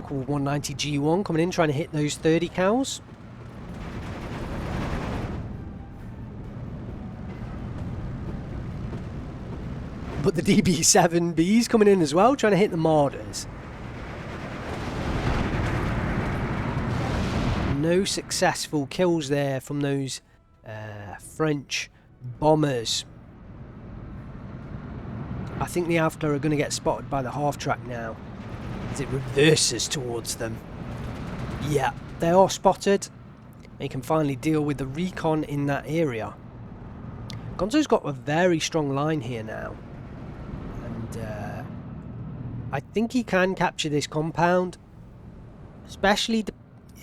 190 G1 coming in, trying to hit those 30 cows. But the DB7B's coming in as well, trying to hit the Marauders. No successful kills there from those French bombers. I think the Alpha are going to get spotted by the half-track now, as it reverses towards them. Yeah, they are spotted. They can finally deal with the recon in that area. Gonzo's got a very strong line here now. I think he can capture this compound, especially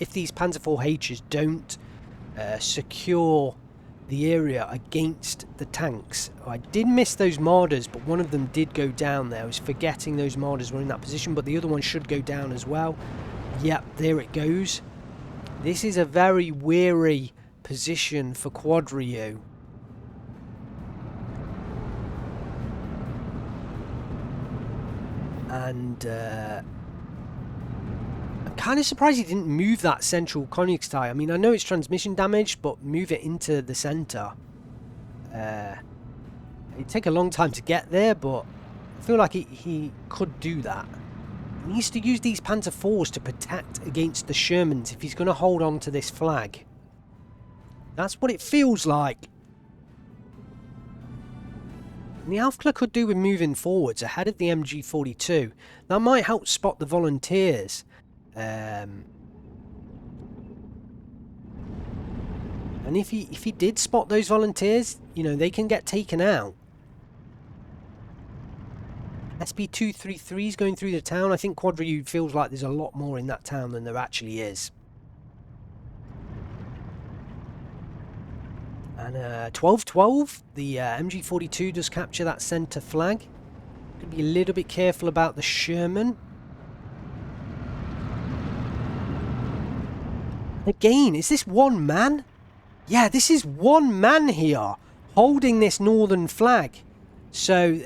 if these Panzer IV-H's don't secure the area against the tanks. I did miss those Marauders, but one of them did go down there. I was forgetting those Marauders were in that position, but the other one should go down as well. Yep, there it goes. This is a very weary position for Quadriu. And I'm kind of surprised he didn't move that central Königstie. I mean, I know it's transmission damage, but move it into the centre. It'd take a long time to get there, but I feel like he could do that. He needs to use these Panzer IVs to protect against the Shermans if he's going to hold on to this flag. That's what it feels like. And the Alpha could do with moving forwards ahead of the MG42. That might help spot the volunteers. And if he did spot those volunteers, you know, they can get taken out. SP233 is going through the town. I think Quadriu feels like there's a lot more in that town than there actually is. And 12-12, the MG42 does capture that centre flag. Could be a little bit careful about the Sherman. Again, is this one man? Yeah, this is one man here holding this northern flag. So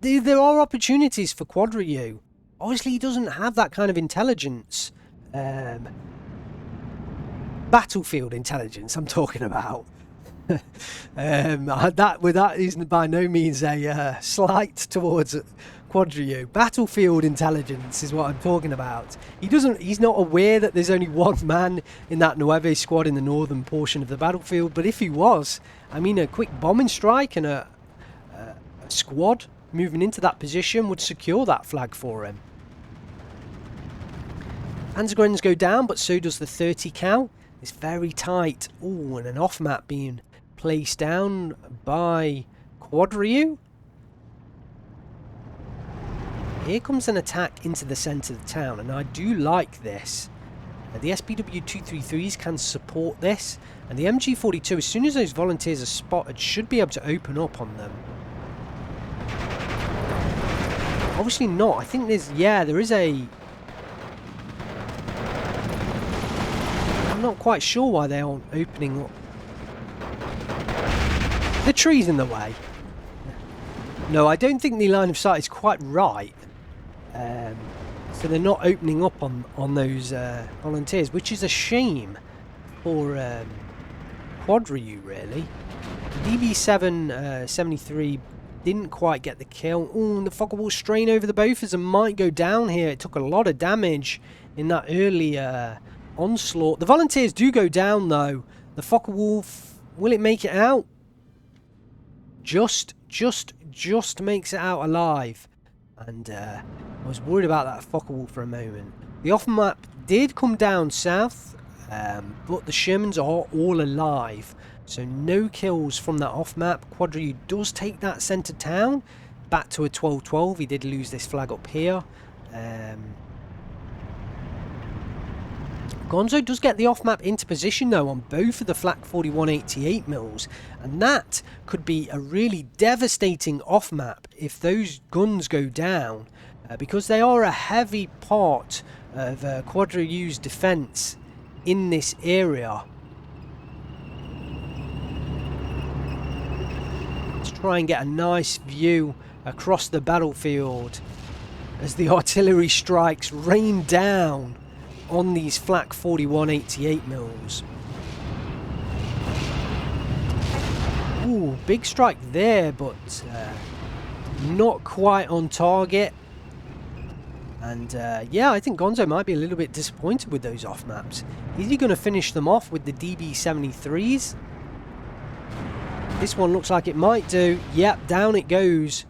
there are opportunities for Quadriu. Obviously, he doesn't have that kind of intelligence. Battlefield intelligence, I'm talking about. That is by no means a slight towards Quadriu. Battlefield intelligence is what I'm talking about. He's not aware that there's only one man in that Nueve squad in the northern portion of the battlefield, but if he was, I mean, a quick bombing strike and a squad moving into that position would secure that flag for him. Panzergrenz go down, but so does the 30 cal. It's very tight. Oh, and an off map being placed down by Quadriu. Here comes an attack into the centre of the town, and I do like this. The SPW233s can support this, and the MG42, as soon as those volunteers are spotted, should be able to open up on them. Obviously not. I think there is a... I'm not quite sure why they aren't opening up. The tree's in the way. No, I don't think the line of sight is quite right. So they're not opening up on those volunteers, which is a shame for Quadriu, really. DB7 73 didn't quite get the kill. Ooh, the Focke-Wulf strain over the Bofors and might go down here. It took a lot of damage in that early onslaught. The Volunteers do go down though. The Focke-Wulf, will it make it out? Just makes it out alive. And I was worried about that Focke-Wulf for a moment. The off-map did come down south, but the Shermans are all alive. So no kills from that off-map. Quadri does take that centre town back to a 12-12. He did lose this flag up here. Gonzo does get the off-map into position though on both of the Flak 4188 mills, and that could be a really devastating off-map if those guns go down, because they are a heavy part of Quadri's defence in this area. Let's try and get a nice view across the battlefield as the artillery strikes rain down on these Flak 4188 mills. Ooh, big strike there, but not quite on target. And yeah, I think Gonzo might be a little bit disappointed with those off maps. Is he going to finish them off with the DB73s? This one looks like it might do. Yep, down it goes.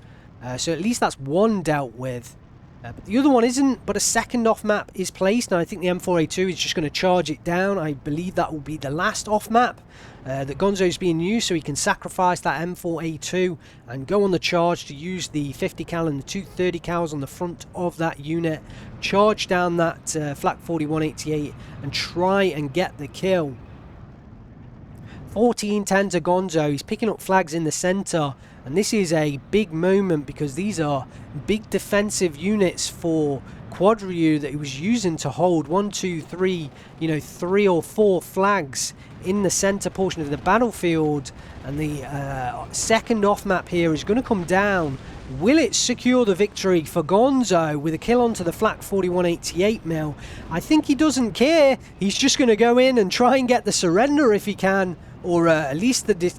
So at least that's one dealt with. But the other one isn't, but a second off-map is placed, and I think the M4A2 is just going to charge it down. I believe that will be the last off-map that Gonzo's being used, so he can sacrifice that M4A2 and go on the charge to use the 50 cal and the 230 cals on the front of that unit, charge down that Flak 4188 and try and get the kill. 14-10 to Gonzo. He's picking up flags in the centre, and this is a big moment because these are big defensive units for Quadri that he was using to hold 1, 2, 3, you know, 3 or 4 flags in the centre portion of the battlefield. And the second off map here is going to come down. Will it secure the victory for Gonzo with a kill onto the Flak 4188 mil? I think he doesn't care. He's just going to go in and try and get the surrender if he can, or at least the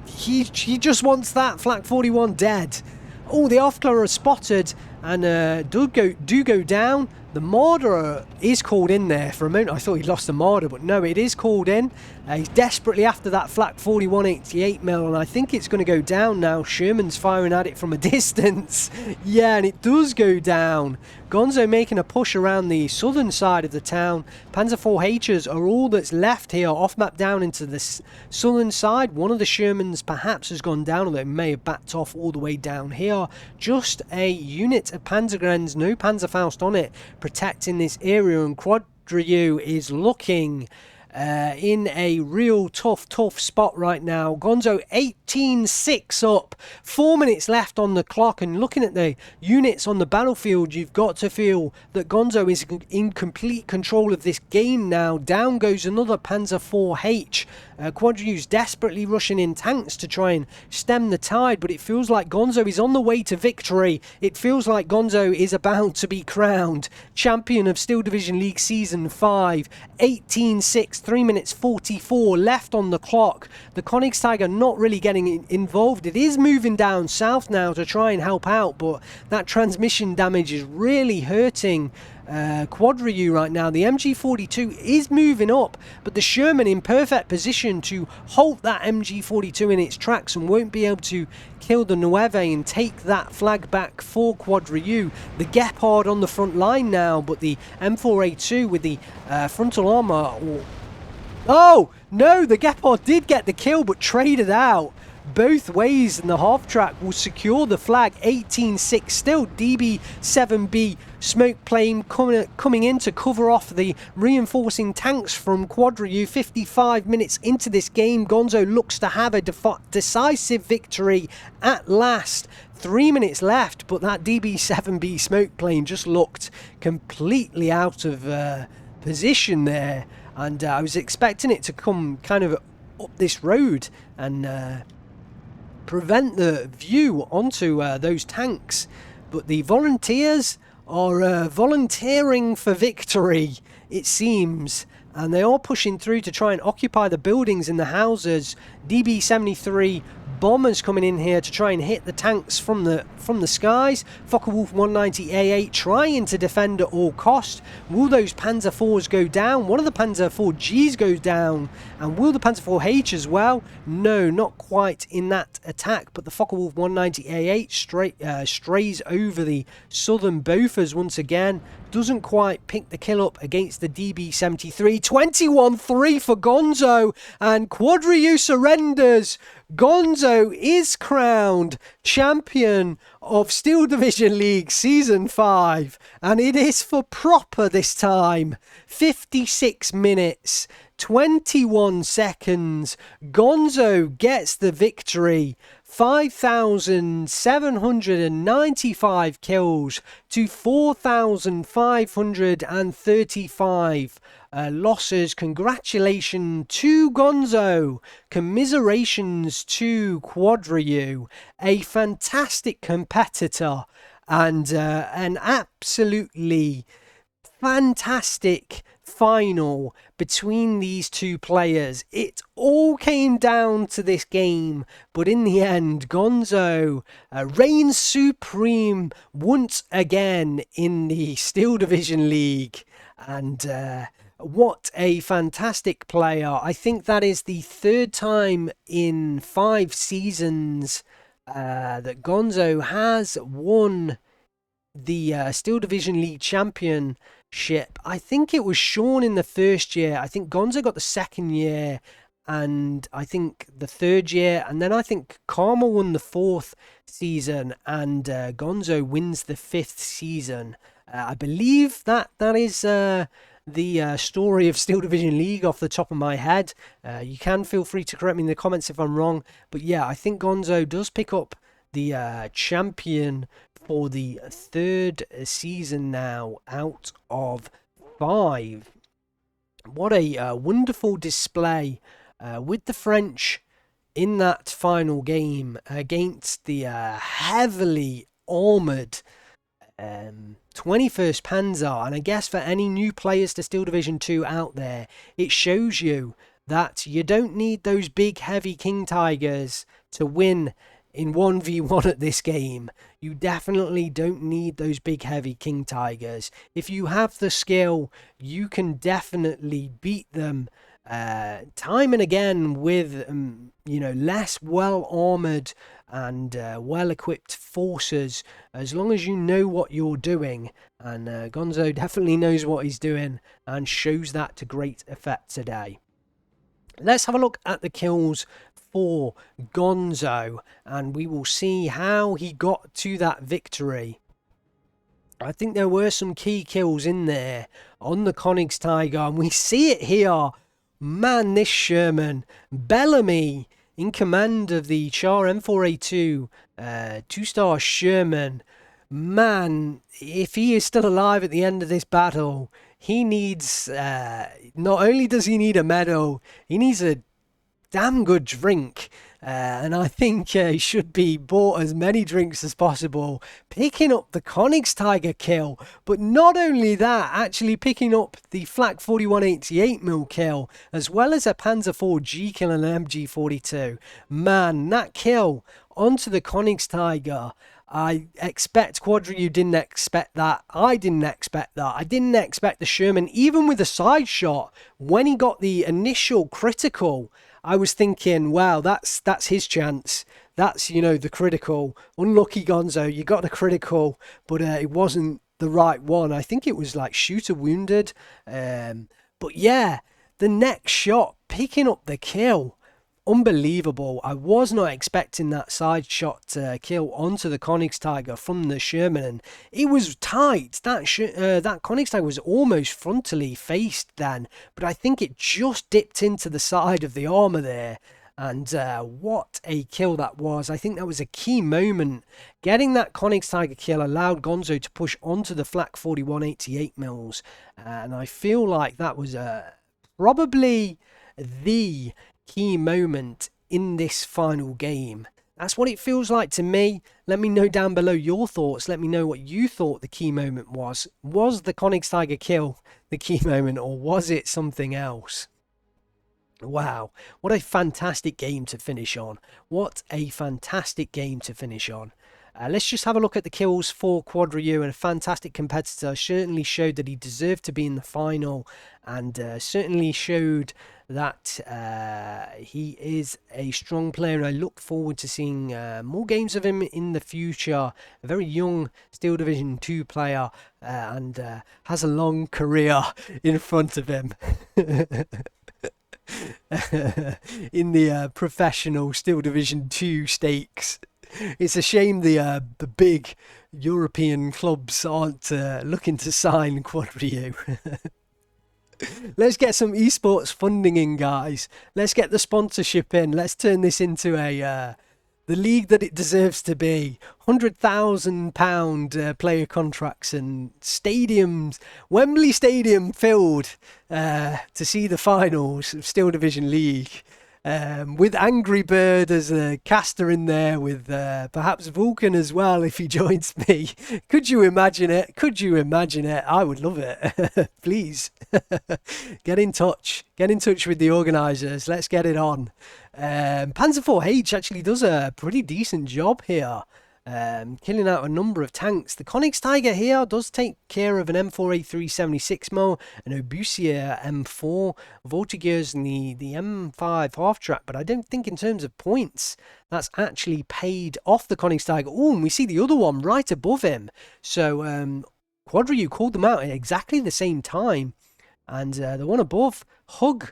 he just wants that Flak 41 dead. Oh, the Offclaw are spotted and do go down. The Marder is called in there. For a moment I thought he lost the Marder, but no, it is called in. He's desperately after that Flak 4188 mil, and I think it's going to go down now. Sherman's firing at it from a distance. Yeah, and it does go down. Gonzo making a push around the southern side of the town. Panzer IV H's are all that's left here, off map down into the southern side. One of the Shermans perhaps has gone down, although it may have backed off all the way down here. Just a unit of Panzergrens, no Panzerfaust on it, protecting this area, and Quadri is looking in a real tough spot right now. Gonzo 18-6 up, 4 minutes left on the clock, and looking at the units on the battlefield, you've got to feel that Gonzo is in complete control of this game now. Down goes another Panzer IV Quadri's desperately rushing in tanks to try and stem the tide, but it feels like Gonzo is on the way to victory. It feels like Gonzo is about to be crowned champion of Steel Division League Season 5. 18-6, 3 minutes 44 left on the clock. The Königstiger not really getting involved. It is moving down south now to try and help out, but that transmission damage is really hurting Quadri right now. The MG42 is moving up, but the Sherman in perfect position to halt that MG42 in its tracks and won't be able to kill the Nueve and take that flag back for Quadri. The Gepard on the front line now, but the M4A2 with the frontal armour. Oh no, the Gepard did get the kill but traded out. Both ways, and the half track will secure the flag. 18-6 still. DB7B smoke plane coming in to cover off the reinforcing tanks from Quadri. 55 minutes into this game, Gonzo looks to have a decisive victory at last. 3 minutes left, but that DB7B smoke plane just looked completely out of position there, and I was expecting it to come kind of up this road and prevent the view onto those tanks, but the volunteers are volunteering for victory, it seems, and they are pushing through to try and occupy the buildings and the houses. DB-73 bombers coming in here to try and hit the tanks from the skies. Focke-Wulf 190A8 trying to defend at all cost. Will those Panzer IVs go down? One of the Panzer IV-Gs goes down, and will the Panzer IV-H as well? No, not quite in that attack, but the Focke-Wulf 190A8 strays over the southern Bofors once again. Doesn't quite pick the kill up against the DB-73. 21-3 for Gonzo, and Quadriu surrenders. Gonzo is crowned champion of Steel Division League Season 5, and it is for proper this time. 56 minutes, 21 seconds. Gonzo gets the victory. 5,795 kills to 4,535 losses. Congratulations to Gonzo. Commiserations to Quadriu. A fantastic competitor and an absolutely fantastic final between these two players. It all came down to this game, but in the end, Gonzo reigns supreme once again in the Steel Division League. And what a fantastic player. I think that is the third time in 5 seasons that Gonzo has won the Steel Division League championship. I think it was Sean in the first year. I think Gonzo got the second year, and I think the third year, and then I think Karma won the 4th season, and Gonzo wins the 5th season. I believe that is the story of Steel Division League off the top of my head. You can feel free to correct me in the comments if I'm wrong, but yeah, I think Gonzo does pick up the champion for the 3rd season now out of 5. What a wonderful display with the French in that final game against the heavily armoured 21st Panzer. And I guess for any new players to Steel Division 2 out there, it shows you that you don't need those big heavy King Tigers to win in 1v1 at this game. You definitely don't need those big heavy King Tigers. If you have the skill, you can definitely beat them time and again with less well armored and well equipped forces, as long as you know what you're doing. And Gonzo definitely knows what he's doing and shows that to great effect today. Let's have a look at the kills for Gonzo, and we will see how he got to that victory. I think there were some key kills in there on the Königstiger, and we see it here. Man, this Sherman, Bellamy, in command of the Char M4A2 2-star Sherman. Man, if he is still alive at the end of this battle, he needs, not only does he need a medal, he needs a damn good drink, and I think he should be bought as many drinks as possible, picking up the Königstiger kill, but not only that, actually picking up the Flak 4188mm kill, as well as a Panzer IV-G kill and an MG42. Man, that kill onto the Königstiger, I expect Quadriu didn't expect that. I didn't expect that. I didn't expect the Sherman, even with a side shot, when he got the initial critical, I was thinking, wow, that's his chance. That's, the critical. Unlucky Gonzo, you got the critical, but it wasn't the right one. I think it was like shooter wounded. But yeah, the next shot, picking up the kill. Unbelievable. I was not expecting that side shot kill onto the Königstiger from the Sherman, and it was tight. That Königstiger was almost frontally faced then, but I think it just dipped into the side of the armor there. And what a kill that was. I think that was a key moment. Getting that Königstiger kill allowed Gonzo to push onto the Flak 4188mm, and I feel like that was probably the key moment in this final game. That's what it feels like to me. Let me know down below your thoughts. Let me know what you thought the key moment was. Was the Königsdeiger kill the key moment, or was it something else? Wow, what a fantastic game to finish on. What a fantastic game to finish on. Let's just have a look at the kills for Quadriu, and a fantastic competitor. Certainly showed that he deserved to be in the final, and certainly showed that he is a strong player, and I look forward to seeing more games of him in the future. A very young Steel Division 2 player, and has a long career in front of him. In the professional Steel Division 2 stakes. It's a shame the big European clubs aren't looking to sign Quadriu. Let's get some esports funding in, guys. Let's get the sponsorship in. Let's turn this into the league that it deserves to be. £100,000 player contracts and stadiums, Wembley Stadium filled to see the finals of Steel Division League. With Angry Bird as a caster in there, with perhaps Vulcan as well if he joins me. Could you imagine it? Could you imagine it? I would love it. Please get in touch. Get in touch with the organisers. Let's get it on. Panzer 4H actually does a pretty decent job here. Killing out a number of tanks. The Königsdeiger here does take care of an M4A3 76mm, an Obusier M4, Voltigeurs and the M5 half-track, but I don't think in terms of points that's actually paid off the Königsdeiger. Oh, and we see the other one right above him. So Quadriu called them out at exactly the same time, and the one above, Hug,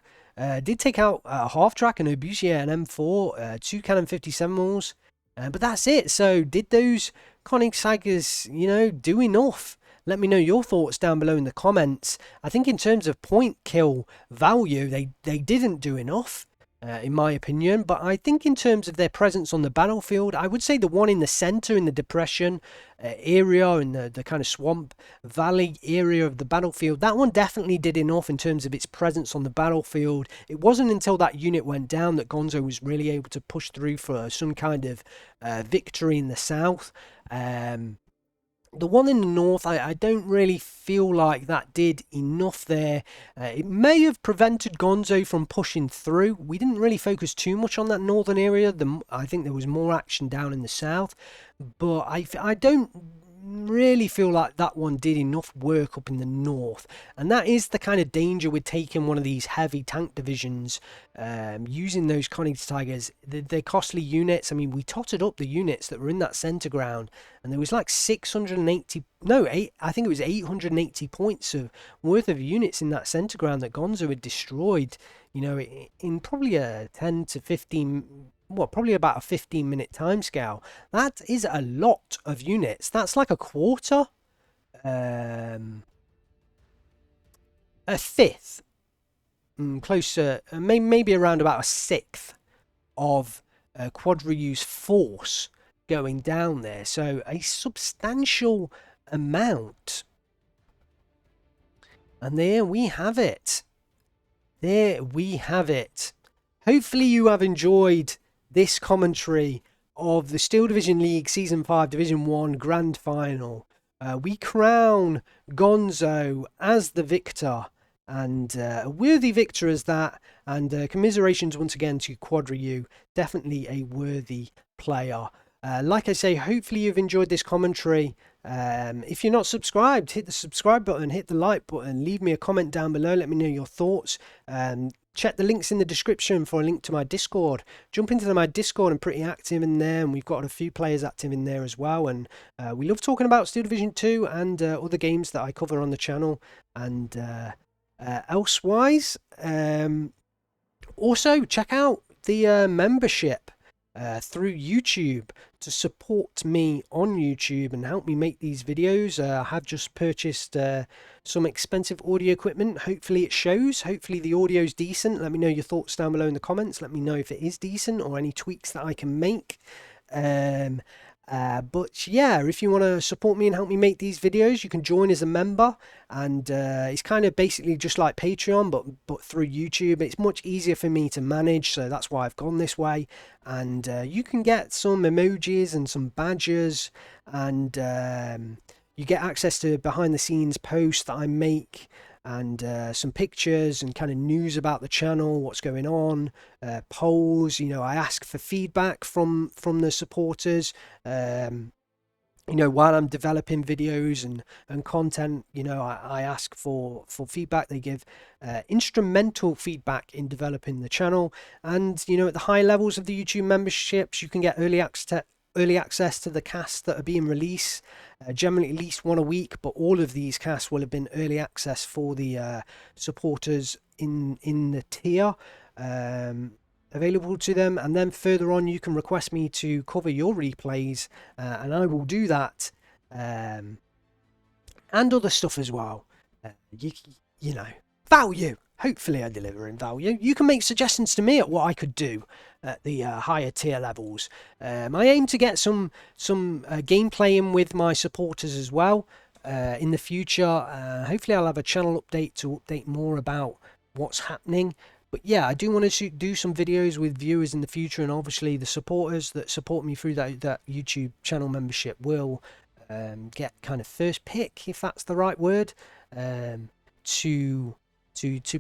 did take out a half-track, an Obusier and M4, 2 Cannon 57mm. But that's it. So did those Königsdeigers, do enough? Let me know your thoughts down below in the comments. I think in terms of point kill value, they didn't do enough, in my opinion. But I think in terms of their presence on the battlefield, I would say the one in the center, in the depression area, in the kind of swamp valley area of the battlefield, that one definitely did enough in terms of its presence on the battlefield. It wasn't until that unit went down that Gonzo was really able to push through for some kind of victory in the south. The one in the north, I don't really feel like that did enough there. It may have prevented Gonzo from pushing through. We didn't really focus too much on that northern area. I think there was more action down in the south. But I don't really feel like that one did enough work up in the north, and that is the kind of danger with taking one of these heavy tank divisions, using those Königsdeigers. They're costly units. I mean, we totted up the units that were in that center ground, and there was like 680, no, I think it was 880 points worth of units in that center ground that Gonzo had destroyed, in probably a 10 to 15, probably about a 15-minute time scale. That is a lot of units. That's like a quarter, a fifth, closer, maybe around about a sixth of Quadriu's force going down there. So a substantial amount. And there we have it. There we have it. Hopefully you have enjoyed this commentary of the Steel Division League Season 5 Division 1 Grand Final. We crown Gonzo as the victor, and a worthy victor as that, and commiserations once again to Quadriu. Definitely a worthy player. Like I say, hopefully you've enjoyed this commentary. If you're not subscribed, hit the subscribe button, hit the like button, leave me a comment down below, let me know your thoughts. Check the links in the description for a link to my Discord. Jump into my Discord. I'm pretty active in there, and we've got a few players active in there as well. And we love talking about Steel Division 2 and other games that I cover on the channel. And elsewise, also check out the membership through YouTube to support me on YouTube and help me make these videos. I have just purchased some expensive audio equipment. Hopefully it shows. Hopefully the audio is decent. Let me know your thoughts down below in the comments. Let me know if it is decent or any tweaks that I can make. But yeah, if you want to support me and help me make these videos, you can join as a member, and it's kind of basically just like Patreon, but through YouTube. It's much easier for me to manage, so that's why I've gone this way. And you can get some emojis and some badges, and you get access to behind the scenes posts that I make, and some pictures and kind of news about the channel, what's going on, polls. I ask for feedback from the supporters, while I'm developing videos and content. I ask for feedback. They give instrumental feedback in developing the channel. And at the high levels of the YouTube memberships, you can get early access to the casts that are being released, generally at least one a week, but all of these casts will have been early access for the supporters in the tier available to them. And then further on, you can request me to cover your replays, and I will do that, and other stuff as well. Value. Hopefully I deliver in value. You can make suggestions to me at what I could do at the higher tier levels. I aim to get some gameplay in with my supporters as well in the future. Hopefully I'll have a channel update to update more about what's happening. But yeah, I do want to do some videos with viewers in the future, and obviously the supporters that support me through that YouTube channel membership will get kind of first pick, if that's the right word, to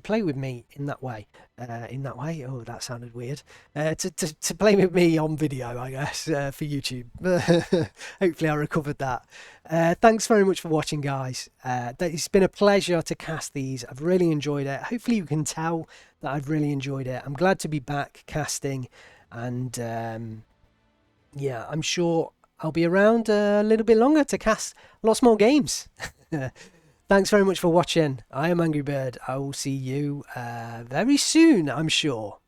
play with me in that way. Oh, that sounded weird. To play with me on video, I guess, for YouTube. Hopefully I recovered that. Thanks very much for watching, guys. It's been a pleasure to cast these. I've really enjoyed it. Hopefully you can tell that I've really enjoyed it. I'm glad to be back casting, and yeah, I'm sure I'll be around a little bit longer to cast lots more games. Thanks very much for watching. I am Angry Bird. I will see you very soon, I'm sure.